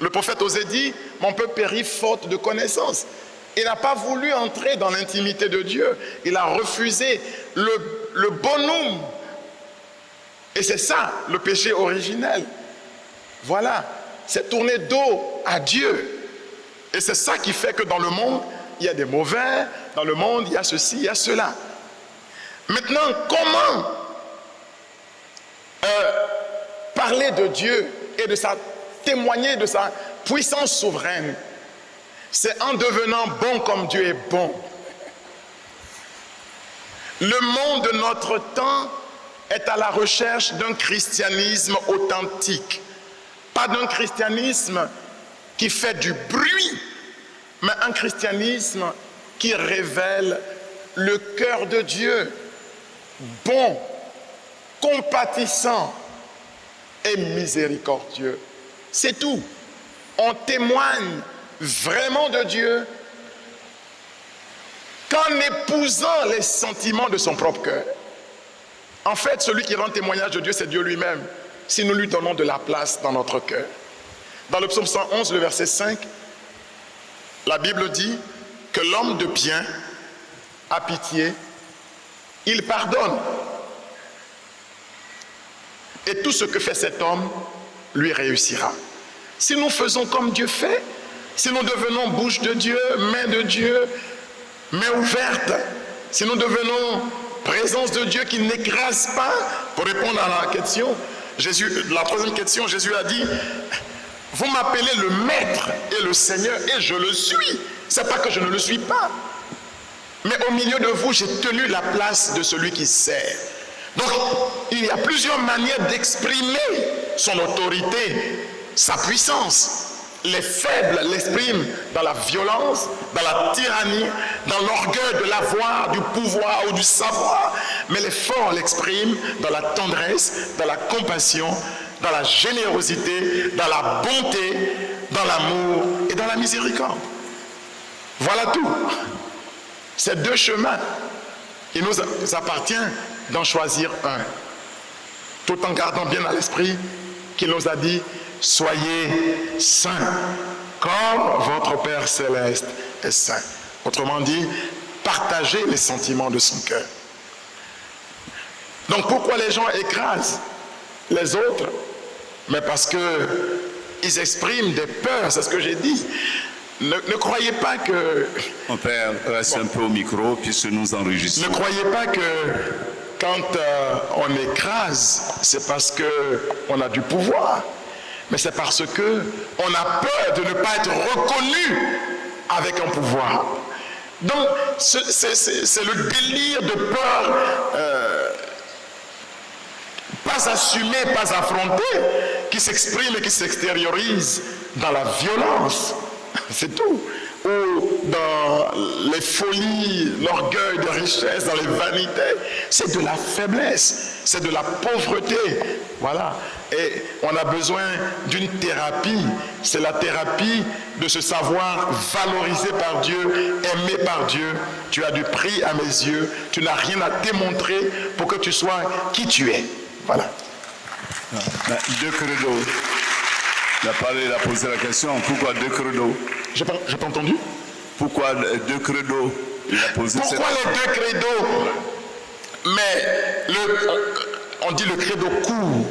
Le prophète Osée dit, mon peuple périt faute de connaissance. Il n'a pas voulu entrer dans l'intimité de Dieu. Il a refusé le bonum. Et c'est ça, le péché originel. Voilà, c'est tourner dos à Dieu. Et c'est ça qui fait que dans le monde, il y a des mauvais, dans le monde, il y a ceci, il y a cela. Maintenant, comment parler de Dieu et de témoigner de sa puissance souveraine? C'est en devenant bon comme Dieu est bon. Le monde de notre temps est à la recherche d'un christianisme authentique. Pas d'un christianisme qui fait du bruit, mais un christianisme qui révèle le cœur de Dieu, bon, compatissant et miséricordieux. C'est tout. On témoigne vraiment de Dieu qu'en épousant les sentiments de son propre cœur. En fait, celui qui rend témoignage de Dieu, c'est Dieu lui-même, si nous lui donnons de la place dans notre cœur. Dans le psaume 111, le verset 5, la Bible dit que l'homme de bien a pitié, il pardonne. Et tout ce que fait cet homme lui réussira. Si nous faisons comme Dieu fait, si nous devenons bouche de Dieu, main de Dieu, main ouverte, si nous devenons présence de Dieu qui n'écrase pas, pour répondre à la question, la troisième question, Jésus a dit, vous m'appelez le Maître et le Seigneur, et je le suis. C'est pas que je ne le suis pas. Mais au milieu de vous, j'ai tenu la place de celui qui sert. Donc, il y a plusieurs manières d'exprimer son autorité, sa puissance. Les faibles l'expriment dans la violence, dans la tyrannie, dans l'orgueil de l'avoir, du pouvoir ou du savoir. Mais les forts l'expriment dans la tendresse, dans la compassion, dans la générosité, dans la bonté, dans l'amour et dans la miséricorde. Voilà tout. Ces deux chemins, il nous appartient d'en choisir un, tout en gardant bien à l'esprit qu'il nous a dit, soyez saints, comme votre Père Céleste est saint. Autrement dit, partagez les sentiments de son cœur. Donc pourquoi les gens écrasent les autres? Mais parce que ils expriment des peurs, c'est ce que j'ai dit. Ne croyez pas que... Mon père, reste un peu au micro puisque nous enregistrons. Ne croyez pas que quand on écrase, c'est parce qu'on a du pouvoir. Mais c'est parce qu'on a peur de ne pas être reconnu avec un pouvoir. Donc, c'est le délire de peur, pas assumé, pas affronté, qui s'exprime et qui s'extériorise dans la violence. C'est tout. Ou dans les folies, l'orgueil de richesse, dans les vanités. C'est de la faiblesse, c'est de la pauvreté. Voilà. Et on a besoin d'une thérapie. C'est la thérapie de se savoir valorisé par Dieu, aimé par Dieu. Tu as du prix à mes yeux. Tu n'as rien à démontrer pour que tu sois qui tu es. Voilà. Deux credos. Il a posé la question, pourquoi deux credos? J'ai pas entendu. Pourquoi deux credos? Il a posé Pourquoi les deux credos? Mais on dit le credo court,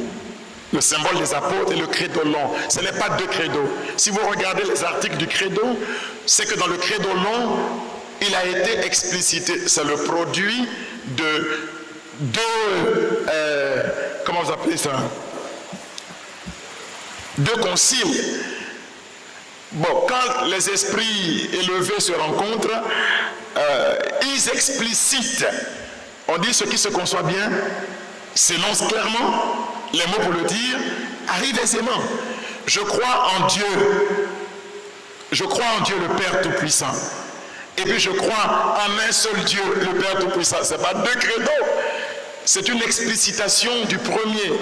le symbole des apôtres, et le credo long. Ce n'est pas deux credos. Si vous regardez les articles du credo, c'est que dans le credo long, il a été explicité. C'est le produit de deux, comment vous appelez ça? Deux conciles. Bon, quand les esprits élevés se rencontrent, ils explicitent. On dit ce qui se conçoit bien, s'énonce clairement, les mots pour le dire, arrivent aisément. Je crois en Dieu. Je crois en Dieu le Père Tout-Puissant. Et puis je crois en un seul Dieu, le Père Tout-Puissant. Ce n'est pas deux credos. C'est une explicitation du premier,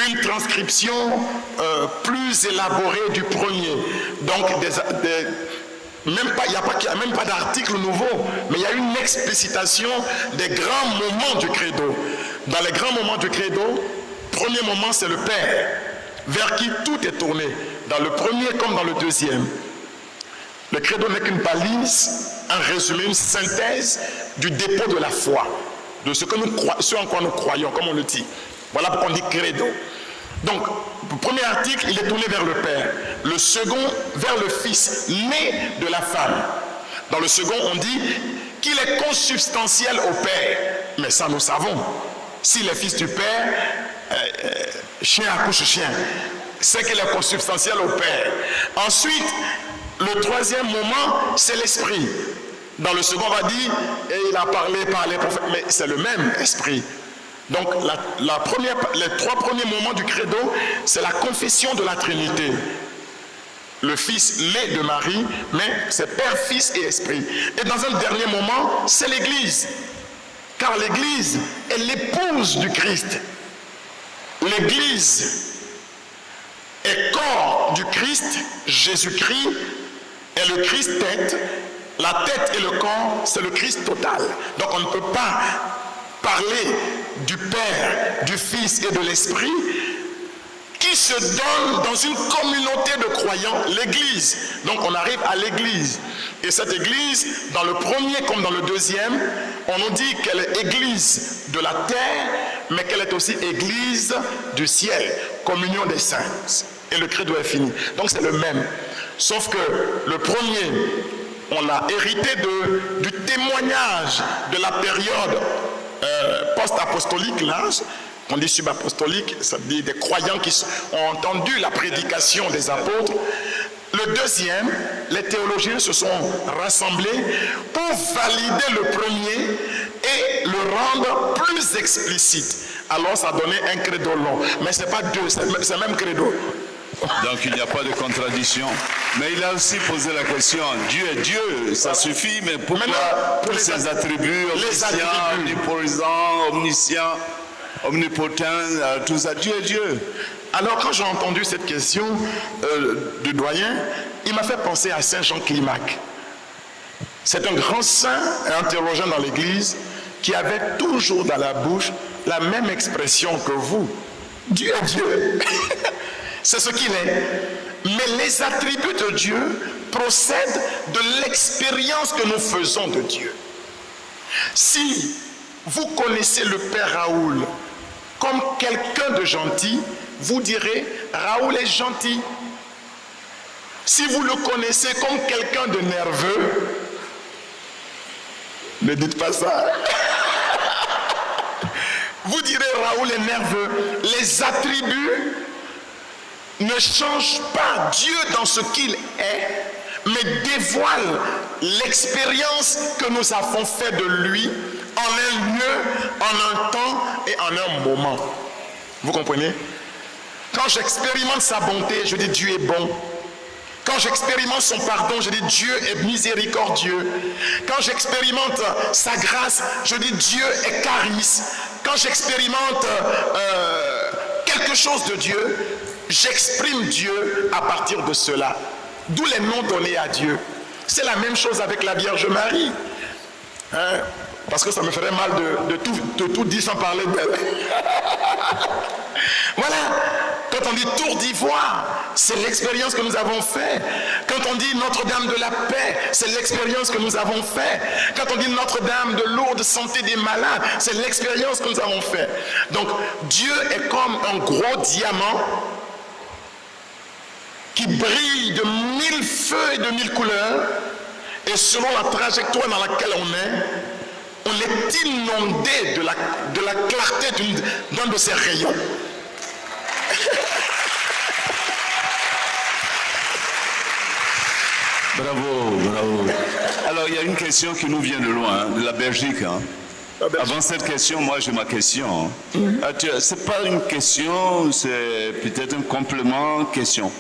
une transcription plus élaborée du premier. Donc, il n'y a même pas d'article nouveau, mais il y a une explicitation des grands moments du credo. Dans les grands moments du credo, premier moment, c'est le Père, vers qui tout est tourné, dans le premier comme dans le deuxième. Le credo n'est qu'une balise, un résumé, une synthèse du dépôt de la foi, de ce en quoi nous croyons, comme on le dit. Voilà pourquoi on dit credo. Donc, le premier article, il est tourné vers le Père. Le second, vers le Fils, né de la femme. Dans le second, on dit qu'il est consubstantiel au Père. Mais ça, nous savons. S'il est fils du Père, chien accouche chien. C'est qu'il est consubstantiel au Père. Ensuite, le troisième moment, c'est l'Esprit. Dans le second, on va dire, et il a parlé par les prophètes, mais c'est le même esprit. Donc, les trois premiers moments du credo, c'est la confession de la Trinité. Le Fils né de Marie, mais c'est Père, Fils et Esprit. Et dans un dernier moment, c'est l'Église. Car l'Église est l'épouse du Christ. L'Église est corps du Christ, Jésus-Christ, et le Christ tête. La tête et le corps, c'est le Christ total. Donc on ne peut pas parler du Père, du Fils et de l'Esprit qui se donnent dans une communauté de croyants, l'Église. Donc on arrive à l'Église. Et cette Église, dans le premier comme dans le deuxième, on nous dit qu'elle est Église de la terre, mais qu'elle est aussi Église du ciel, communion des saints. Et le credo est fini. Donc c'est le même. Sauf que le premier, on l'a hérité du témoignage de la période post-apostolique, là, on dit subapostolique, ça veut dire des croyants qui ont entendu la prédication des apôtres. Le deuxième, les théologiens se sont rassemblés pour valider le premier et le rendre plus explicite. Alors ça donnait un credo long, mais ce n'est pas deux, c'est le même credo. Donc il n'y a pas de contradiction. Mais il a aussi posé la question, Dieu est Dieu, ça suffit, mais pourquoi tous ces attributs, omniscient, omniprésent, omniscient, omnipotent, tout ça, Dieu est Dieu. Alors quand j'ai entendu cette question du doyen, il m'a fait penser à Saint Jean Climac. C'est un grand saint et un théologien dans l'Église qui avait toujours dans la bouche la même expression que vous. Dieu est Dieu. C'est ce qu'il est. Mais les attributs de Dieu procèdent de l'expérience que nous faisons de Dieu. Si vous connaissez le Père Raoul comme quelqu'un de gentil, vous direz, Raoul est gentil. Si vous le connaissez comme quelqu'un de nerveux, ne dites pas ça. Vous direz Raoul est nerveux. Les attributs ne changent pas Dieu dans ce qu'il est, mais dévoilent l'expérience que nous avons fait de lui en un lieu, en un temps et en un moment. Vous comprenez? Quand j'expérimente sa bonté, je dis Dieu est bon. Quand j'expérimente son pardon, je dis Dieu est miséricordieux. Quand j'expérimente sa grâce, je dis Dieu est charisme. Quand j'expérimente quelque chose de Dieu, j'exprime Dieu à partir de cela. D'où les noms donnés à Dieu. C'est la même chose avec la Vierge Marie. Hein? Parce que ça me ferait mal de tout dire sans parler d'elle. Voilà. Quand on dit tour d'ivoire, c'est l'expérience que nous avons faite. Quand on dit Notre-Dame de la paix, c'est l'expérience que nous avons faite. Quand on dit Notre-Dame de Lourdes, santé des malades, c'est l'expérience que nous avons faite. Donc Dieu est comme un gros diamant qui brille de 1000 feux et de 1000 couleurs, et selon la trajectoire dans laquelle on est inondé de la clarté d'un de ses rayons. Bravo, bravo. Alors, il y a une question qui nous vient de loin, de la Belgique. Hein. Avant cette question, moi j'ai ma question. C'est pas une question, c'est peut-être un complément question.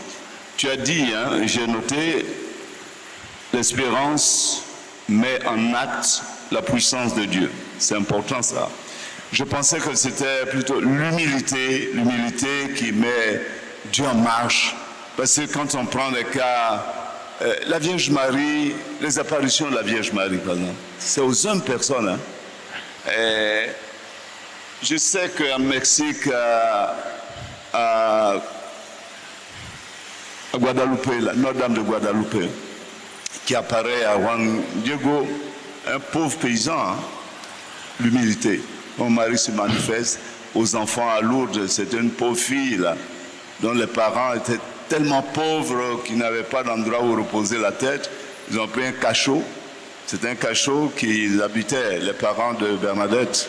Tu as dit, hein, j'ai noté, l'espérance met en acte la puissance de Dieu. C'est important ça. Je pensais que c'était plutôt l'humilité qui met Dieu en marche. Parce que quand on prend les cas, la Vierge Marie, les apparitions de la Vierge Marie, par exemple, c'est aux hommes personnes. Hein. Je sais qu'en Mexique, à Guadalupe, la Notre-Dame de Guadalupe, qui apparaît à Juan Diego, un pauvre paysan, hein, l'humilité. Mon mari se manifeste aux enfants à Lourdes, c'était une pauvre fille là, dont les parents étaient tellement pauvres qu'ils n'avaient pas d'endroit où reposer la tête. Ils ont pris un cachot. C'est un cachot qu'ils habitaient, les parents de Bernadette.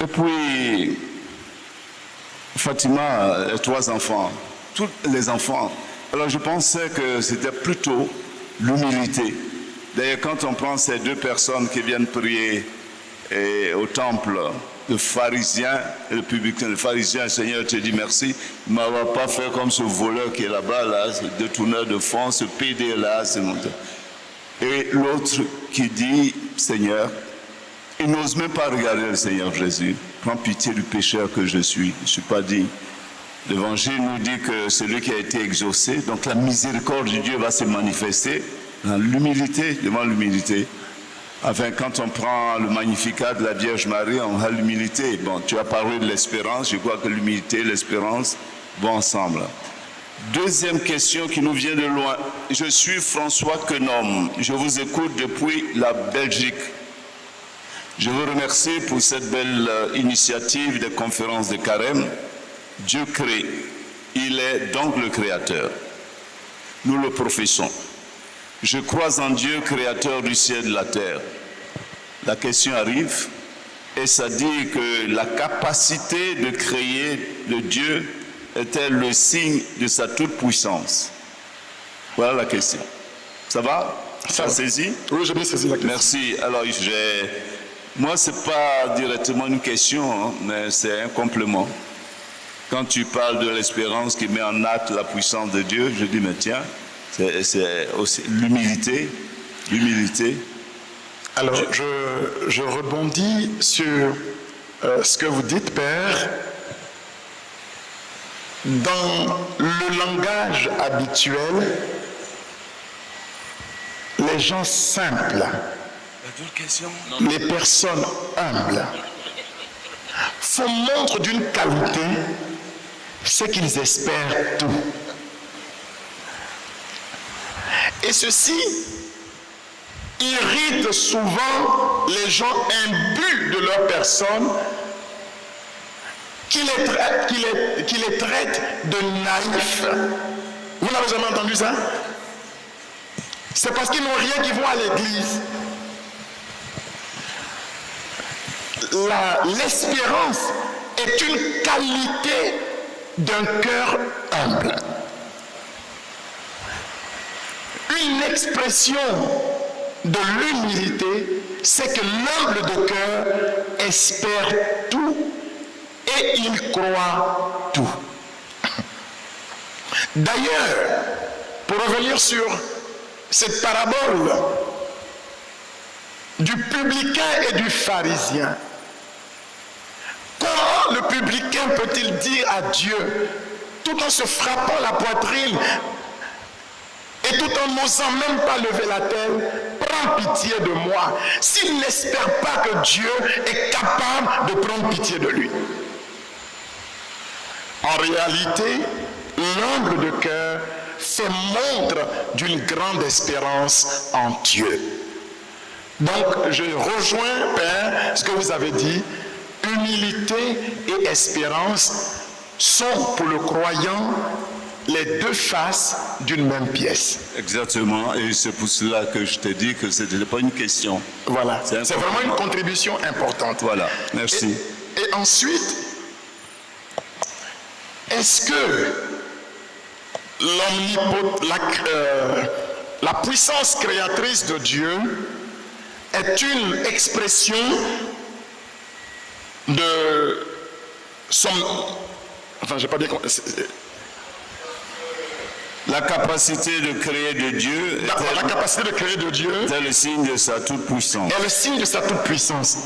Et puis, Fatima, les 3 enfants, tous les enfants. Alors je pensais que c'était plutôt l'humilité. D'ailleurs, quand on prend ces 2 personnes qui viennent prier au temple, le pharisien et le publicain, le pharisien, Seigneur, te dit merci, ne m'avoir pas fait comme ce voleur qui est là-bas, là, ce détourneur de fonds, ce PD là, c'est mon... Et l'autre qui dit, Seigneur, il n'ose même pas regarder le Seigneur Jésus. Prends pitié du pécheur que je suis. Je ne suis pas digne. L'évangile nous dit que celui qui a été exaucé, donc la miséricorde de Dieu va se manifester dans l'humilité, devant l'humilité. Enfin, quand on prend le Magnificat de la Vierge Marie, on a l'humilité. Bon, tu as parlé de l'espérance, je crois que l'humilité et l'espérance vont ensemble. Deuxième question qui nous vient de loin. Je suis François Quenom, je vous écoute depuis la Belgique. Je vous remercie pour cette belle initiative des conférences de Carême. Dieu crée, il est donc le Créateur. Nous le professons. Je crois en Dieu, Créateur du ciel et de la terre. La question arrive, et ça dit que la capacité de créer de Dieu est-elle le signe de sa toute-puissance? Voilà la question. Ça va? Ça saisi? Oui, j'ai bien saisi la question. Merci. Alors, moi, ce n'est pas directement une question, hein, mais c'est un complément. Quand tu parles de l'espérance qui met en acte la puissance de Dieu, je dis, mais tiens, c'est aussi l'humilité. L'humilité. Alors, je rebondis sur ce que vous dites, Père. Dans le langage habituel, les gens simples, les personnes humbles, font montre d'une qualité, c'est qu'ils espèrent tout. Et ceci irrite souvent les gens imbus de leur personne, qui les traitent de naïfs Vous n'avez jamais entendu ça? C'est parce qu'ils n'ont rien qu'ils vont à l'église. L'espérance est une qualité d'un cœur humble. Une expression de l'humilité, c'est que l'humble de cœur espère tout et il croit tout. D'ailleurs, pour revenir sur cette parabole du publicain et du pharisien, comment le publicain peut-il dire à Dieu, tout en se frappant la poitrine et tout en n'osant même pas lever la tête, prends pitié de moi, s'il n'espère pas que Dieu est capable de prendre pitié de lui? En réalité, l'humble de cœur fait montre d'une grande espérance en Dieu. Donc, je rejoins, Père, ce que vous avez dit. Humilité et espérance sont pour le croyant les deux faces d'une même pièce. Exactement, et c'est pour cela que je t'ai dit que ce n'était pas une question. Voilà, c'est vraiment une contribution importante. Voilà, merci. Et ensuite, est-ce que la puissance créatrice de Dieu est une expression de son... Enfin, j'ai pas bien compris. La capacité de créer de Dieu La capacité de créer de Dieu est le signe de sa toute-puissance. est le signe de sa toute-puissance.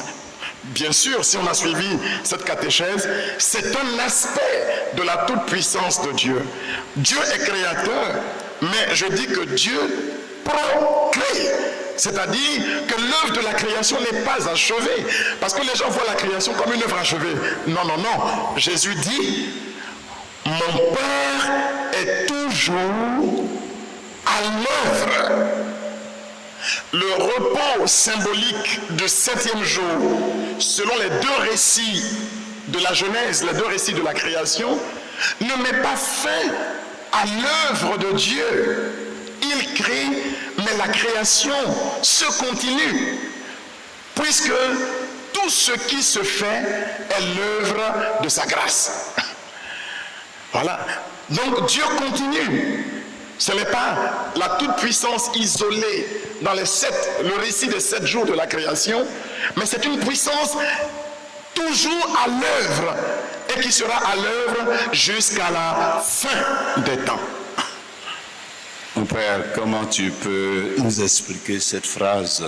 Bien sûr, si on a suivi cette catéchèse, c'est un aspect de la toute-puissance de Dieu. Dieu est créateur, mais je dis que Dieu procrée. C'est-à-dire que l'œuvre de la création n'est pas achevée. Parce que les gens voient la création comme une œuvre achevée. Non, non, non. Jésus dit, mon Père est toujours à l'œuvre. Le repos symbolique du 7e jour, selon les deux récits de la Genèse, les deux récits de la création, ne met pas fin à l'œuvre de Dieu. Il crée, mais la création se continue, puisque tout ce qui se fait est l'œuvre de sa grâce. Voilà. Donc Dieu continue. Ce n'est pas la toute-puissance isolée dans le récit des 7 jours de la création, mais c'est une puissance toujours à l'œuvre et qui sera à l'œuvre jusqu'à la fin des temps. Mon Père, comment tu peux nous expliquer cette phrase?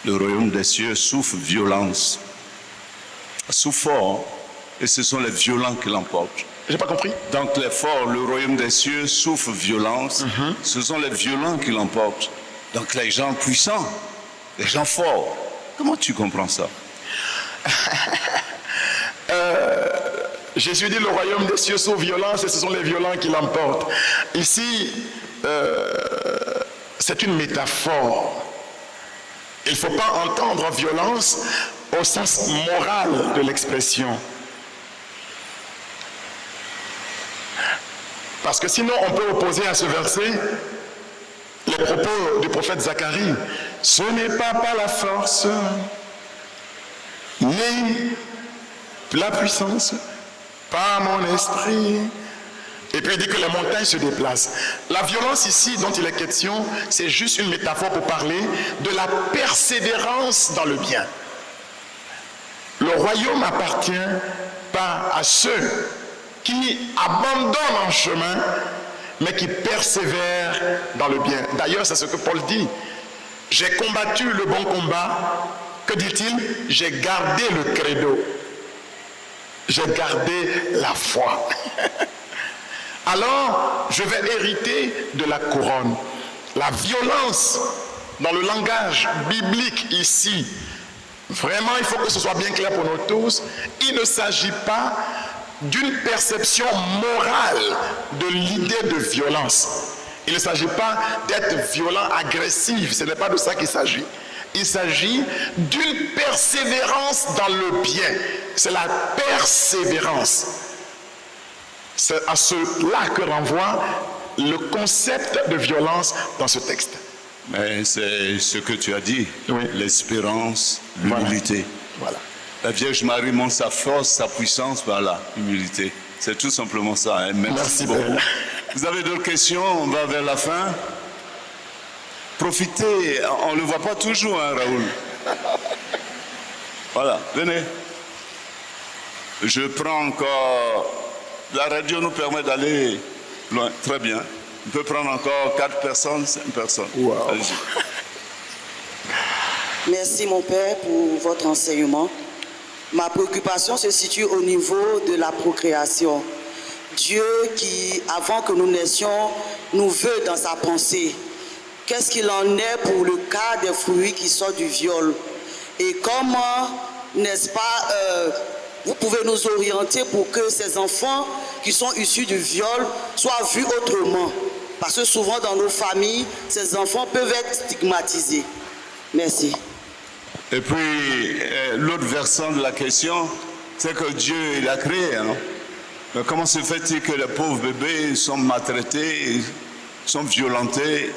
Le royaume des cieux souffre violence, souffre fort, et ce sont les violents qui l'emportent. J'ai pas compris. Donc les forts, le royaume des cieux souffre violence, ce sont les violents qui l'emportent. Donc les gens puissants, les gens forts. Comment tu comprends ça? Jésus dit le royaume des cieux souffre violence et ce sont les violents qui l'emportent. Ici, c'est une métaphore. Il ne faut pas entendre violence au sens moral de l'expression. Parce que sinon, on peut opposer à ce verset les propos du prophète Zacharie. Ce n'est pas par la force, ni la puissance, par mon esprit. Et puis il dit que les montagnes se déplacent. La violence ici dont il est question, c'est juste une métaphore pour parler de la persévérance dans le bien. Le royaume n'appartient pas à ceux qui abandonnent en chemin, mais qui persévèrent dans le bien. D'ailleurs, c'est ce que Paul dit. J'ai combattu le bon combat. Que dit-il? J'ai gardé le credo. J'ai gardé la foi. Alors, je vais hériter de la couronne. La violence, dans le langage biblique ici, vraiment, il faut que ce soit bien clair pour nous tous. Il ne s'agit pas d'une perception morale de l'idée de violence. Il ne s'agit pas d'être violent, agressif. Ce n'est pas de ça qu'il s'agit. Il s'agit d'une persévérance dans le bien. C'est la persévérance. C'est à cela que renvoie le concept de violence dans ce texte. Mais c'est ce que tu as dit, Oui. l'espérance, Voilà. l'humilité. Voilà. La Vierge Marie montre sa force, sa puissance par la humilité. C'est tout simplement ça. Hein. Merci beaucoup. Père. Vous avez d'autres questions? On va vers la fin. Profitez, on ne le voit pas toujours, hein, Raoul. Voilà, venez. Je prends encore... La radio nous permet d'aller loin. Très bien. On peut prendre encore 4 personnes, 5 personnes. Wow. Allez-y. Merci mon Père pour votre enseignement. Ma préoccupation se situe au niveau de la procréation. Dieu qui, avant que nous naissions, nous veut dans sa pensée. Qu'est-ce qu'il en est pour le cas des fruits qui sortent du viol? Et comment, n'est-ce pas, vous pouvez nous orienter pour que ces enfants qui sont issus du viol soient vus autrement? Parce que souvent dans nos familles, ces enfants peuvent être stigmatisés. Merci. Et puis, l'autre versant de la question, c'est que Dieu, il a créé. Hein? Mais comment se fait-il que les pauvres bébés sont maltraités, sont violentés,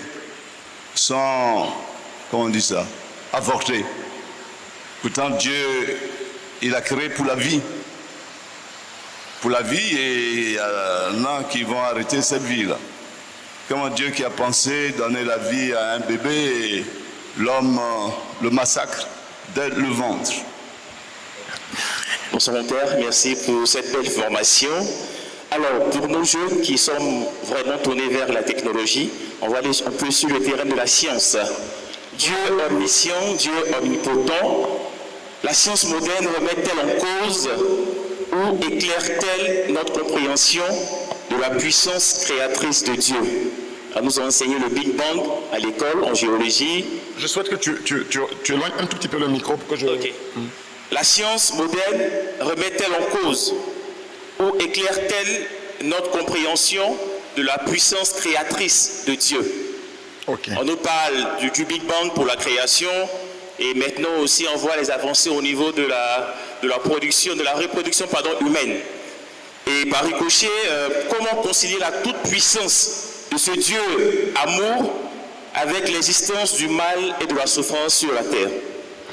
sont, comment on dit ça, avortés? Pourtant, Dieu, il a créé pour la vie. Pour la vie, et il y en a qui vont arrêter cette vie-là. Comment Dieu qui a pensé donner la vie à un bébé, et l'homme le massacre dès le ventre. Bonsoir mon Père, merci pour cette belle formation. Alors, pour nos jeunes qui sont vraiment tournés vers la technologie, on va aller un peu sur le terrain de la science. Dieu omniscient, Dieu omnipotent, la science moderne remet-elle en cause ou éclaire-t-elle notre compréhension de la puissance créatrice de Dieu? On nous a enseigné le Big Bang à l'école, en géologie. Je souhaite que tu éloignes un tout petit peu le micro pour que je... Ok. La science moderne remet-elle en cause ou éclaire-t-elle notre compréhension de la puissance créatrice de Dieu? Ok. On nous parle du Big Bang pour la création et maintenant aussi on voit les avancées au niveau de la production, de la reproduction humaine. Et par ricochet, comment concilier la toute-puissance de ce Dieu amour avec l'existence du mal et de la souffrance sur la terre?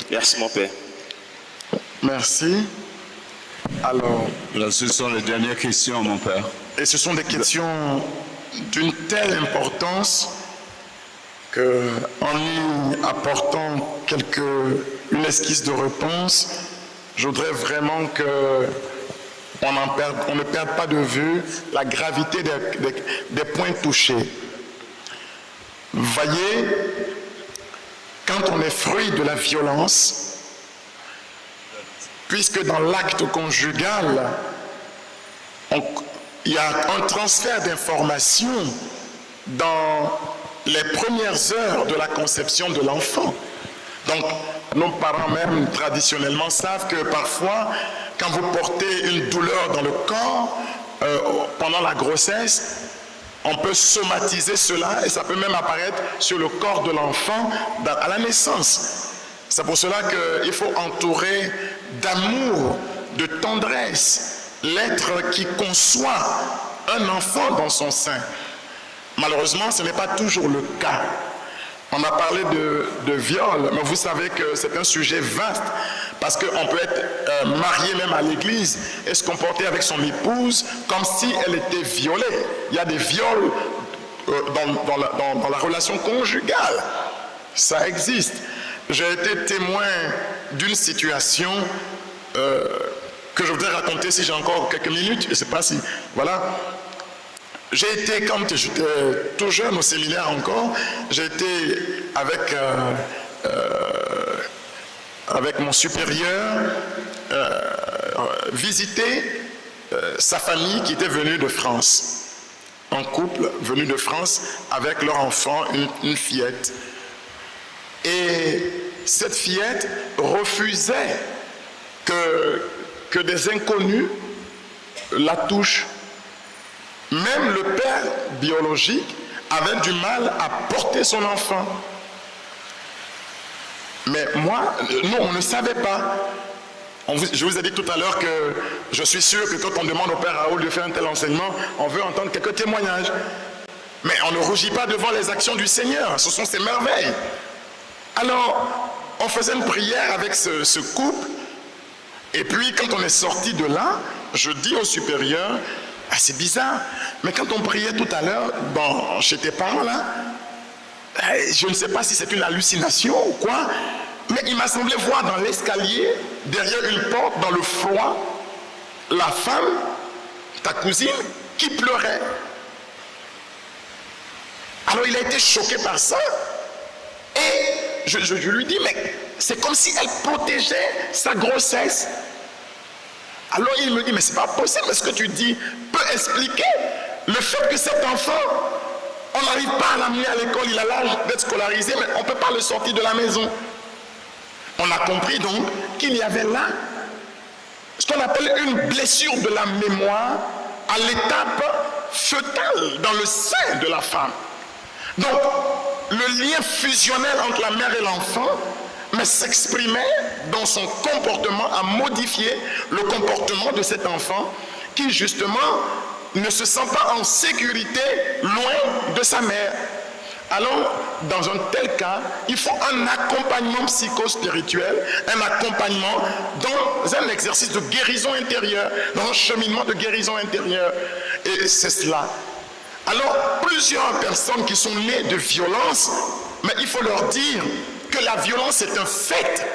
Merci mon Père. Merci. Alors, Là, ce sont les dernières questions, mon Père. et ce sont des questions d'une telle importance que, en y apportant une esquisse de réponse, je voudrais vraiment que on ne perde pas de vue la gravité des points touchés. Voyez, quand on est fruit de la violence, puisque dans l'acte conjugal, il y a un transfert d'informations dans les premières heures de la conception de l'enfant. Donc, nos parents même traditionnellement savent que parfois, quand vous portez une douleur dans le corps pendant la grossesse, on peut somatiser cela et ça peut même apparaître sur le corps de l'enfant à la naissance. C'est pour cela qu'il faut entourer d'amour, de tendresse, l'être qui conçoit un enfant dans son sein. Malheureusement, ce n'est pas toujours le cas. On a parlé de viol, mais vous savez que c'est un sujet vaste, parce qu'on peut être marié même à l'église et se comporter avec son épouse comme si elle était violée. Il y a des viols dans la relation conjugale. Ça existe. J'ai été témoin d'une situation que je voudrais raconter si j'ai encore quelques minutes. Je ne sais pas si... Voilà. J'ai été, quand j'étais tout jeune au séminaire encore, j'ai été avec mon supérieur visiter sa famille qui était venue de France. Un couple venu de France avec leur enfant, une fillette. Et cette fillette refusait que des inconnus la touchent. Même le père biologique avait du mal à porter son enfant. Mais moi, nous, on ne savait pas. Je vous ai dit tout à l'heure que je suis sûr que quand on demande au père Raoul de faire un tel enseignement, on veut entendre quelques témoignages. Mais on ne rougit pas devant les actions du Seigneur, ce sont ses merveilles. Alors, on faisait une prière avec ce couple, et puis quand on est sorti de là, je dis au supérieur, ah, c'est bizarre, mais quand on priait tout à l'heure, chez tes parents là, je ne sais pas si c'est une hallucination ou quoi, mais il m'a semblé voir dans l'escalier, derrière une porte, dans le froid, la femme, ta cousine, qui pleurait. Alors il a été choqué par ça, et je lui dis, mais c'est comme si elle protégeait sa grossesse. Alors il me dit, mais c'est pas possible, mais ce que tu dis peut expliquer le fait que cet enfant, on n'arrive pas à l'amener à l'école, il a l'âge d'être scolarisé, mais on ne peut pas le sortir de la maison. On a compris donc qu'il y avait là ce qu'on appelle une blessure de la mémoire à l'étape fœtale dans le sein de la femme. Donc, le lien fusionnel entre la mère et l'enfant, mais s'exprimait dans son comportement, à modifier le comportement de cet enfant qui justement ne se sent pas en sécurité loin de sa mère. Alors, dans un tel cas, il faut un accompagnement psychospirituel, un accompagnement dans un exercice de guérison intérieure, dans un cheminement de guérison intérieure. Et c'est cela. Alors, plusieurs personnes qui sont nées de violence, mais il faut leur dire que la violence est un fait,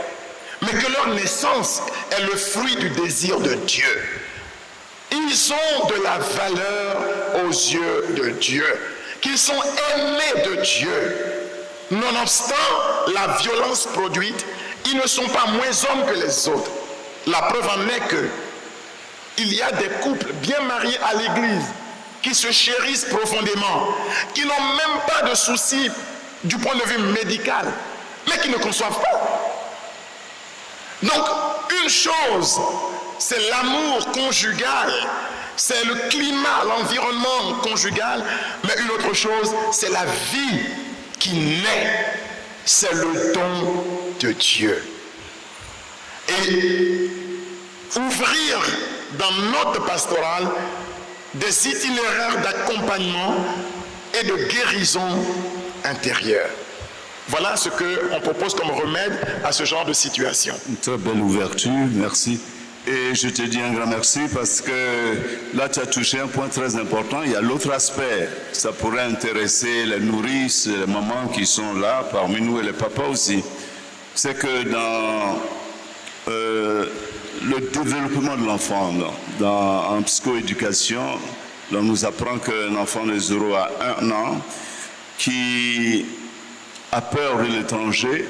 mais que leur naissance est le fruit du désir de Dieu. Ils ont de la valeur aux yeux de Dieu, qu'ils sont aimés de Dieu. Nonobstant la violence produite, ils ne sont pas moins hommes que les autres. La preuve en est que il y a des couples bien mariés à l'église qui se chérissent profondément, qui n'ont même pas de soucis du point de vue médical, mais qui ne conçoivent pas. Donc, une chose, c'est l'amour conjugal, c'est le climat, l'environnement conjugal, mais une autre chose, c'est la vie qui naît, c'est le don de Dieu. Et ouvrir dans notre pastorale des itinéraires d'accompagnement et de guérison intérieure. Voilà ce qu'on propose comme remède à ce genre de situation. Une très belle ouverture, merci. Et je te dis un grand merci parce que là tu as touché un point très important. Il y a l'autre aspect, ça pourrait intéresser les nourrices, les mamans qui sont là parmi nous et les papas aussi. C'est que dans le développement de l'enfant, en psychoéducation, on nous apprend qu'un enfant de 0 à 1 an qui a peur de l'étranger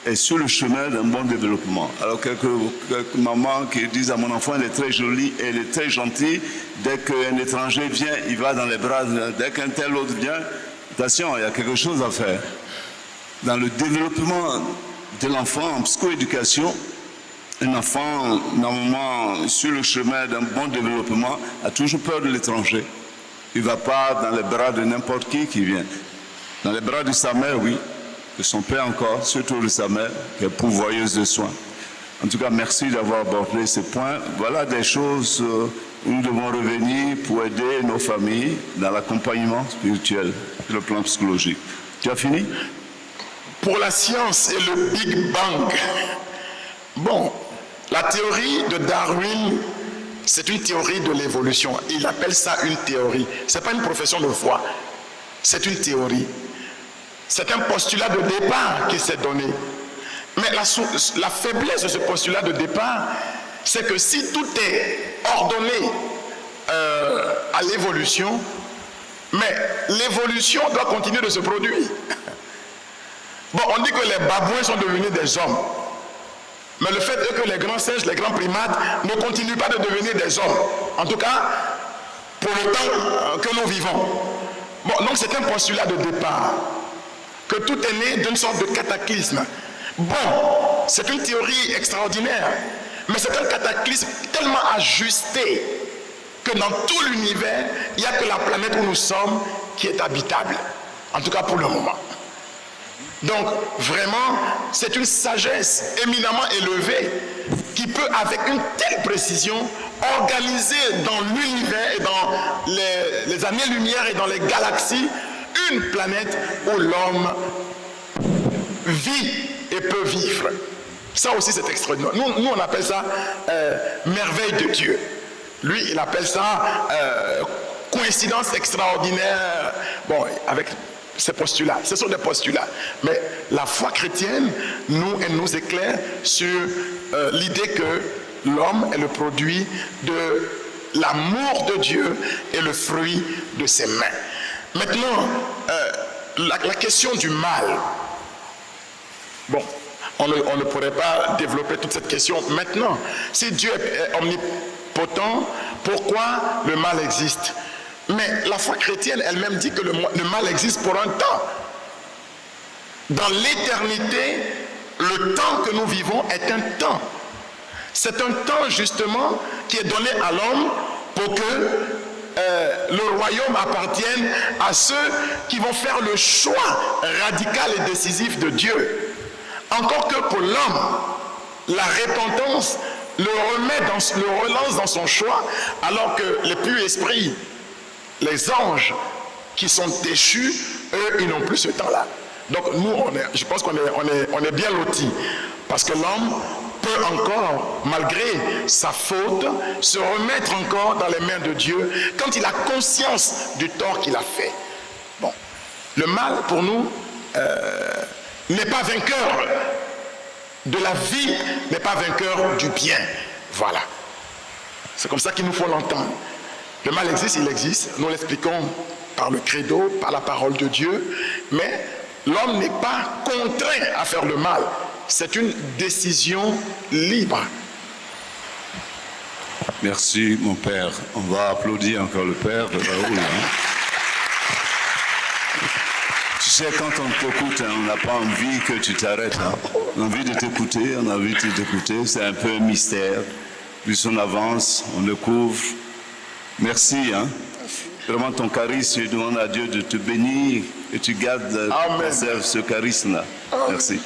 est sur le chemin d'un bon développement. Alors quelques mamans qui disent à mon enfant, elle est très jolie, elle est très gentille, dès qu'un étranger vient, il va dans les bras, dès qu'un tel autre vient, attention, il y a quelque chose à faire. Dans le développement de l'enfant en psychoéducation, un enfant, normalement, sur le chemin d'un bon développement, a toujours peur de l'étranger. Il ne va pas dans les bras de n'importe qui vient. Dans les bras de sa mère, oui, de son père encore, surtout de sa mère, qui est pourvoyeuse de soins. En tout cas, merci d'avoir abordé ces points. Voilà des choses où nous devons revenir pour aider nos familles dans l'accompagnement spirituel, sur le plan psychologique. Tu as fini? Pour la science et le Big Bang, bon, la théorie de Darwin, c'est une théorie de l'évolution. Il appelle ça une théorie. Ce n'est pas une profession de foi, c'est une théorie. C'est un postulat de départ qui s'est donné. Mais la faiblesse de ce postulat de départ, c'est que si tout est ordonné à l'évolution, mais l'évolution doit continuer de se produire. Bon, on dit que les babouins sont devenus des hommes. Mais le fait est que les grands singes, les grands primates ne continuent pas de devenir des hommes. En tout cas, pour le temps que nous vivons. Bon, donc c'est un postulat de départ. Que tout est né d'une sorte de cataclysme. Bon, c'est une théorie extraordinaire. Mais c'est un cataclysme tellement ajusté que dans tout l'univers, il n'y a que la planète où nous sommes qui est habitable. En tout cas pour le moment. Donc, vraiment, c'est une sagesse éminemment élevée qui peut, avec une telle précision, organiser dans l'univers et dans les années-lumière et dans les galaxies une planète où l'homme vit et peut vivre. Ça aussi, c'est extraordinaire. Nous, on appelle ça merveille de Dieu. Lui, il appelle ça coïncidence extraordinaire. Bon, avec ces postulats. Ce sont des postulats. Mais la foi chrétienne, elle nous éclaire sur l'idée que l'homme est le produit de l'amour de Dieu et le fruit de ses mains. Maintenant, la question du mal. Bon, on ne pourrait pas développer toute cette question maintenant. Si Dieu est omnipotent, pourquoi le mal existe? Mais la foi chrétienne elle-même dit que le mal existe pour un temps. Dans l'éternité, le temps que nous vivons est un temps. C'est un temps justement qui est donné à l'homme pour que le royaume appartienne à ceux qui vont faire le choix radical et décisif de Dieu. Encore que pour l'homme, la repentance le relance dans son choix, alors que les purs esprits, les anges qui sont déchus, eux, ils n'ont plus ce temps-là. Donc nous, je pense qu'on est bien lotis, parce que l'homme peut encore, malgré sa faute, se remettre encore dans les mains de Dieu quand il a conscience du tort qu'il a fait. Bon, le mal pour nous n'est pas vainqueur de la vie, n'est pas vainqueur du bien. Voilà. C'est comme ça qu'il nous faut l'entendre. Le mal existe, il existe. Nous l'expliquons par le credo, par la parole de Dieu, mais l'homme n'est pas contraint à faire le mal. C'est une décision libre. Merci, mon père. On va applaudir encore le père de Raoul. Tu sais, quand on t'écoute, on n'a pas envie que tu t'arrêtes. On a envie de t'écouter, on a envie de t'écouter. C'est un peu un mystère. Plus on avance, on le couvre. Merci. Vraiment, ton charisme, je demande à Dieu de te bénir et tu gardes, conserves ce charisme-là. Merci.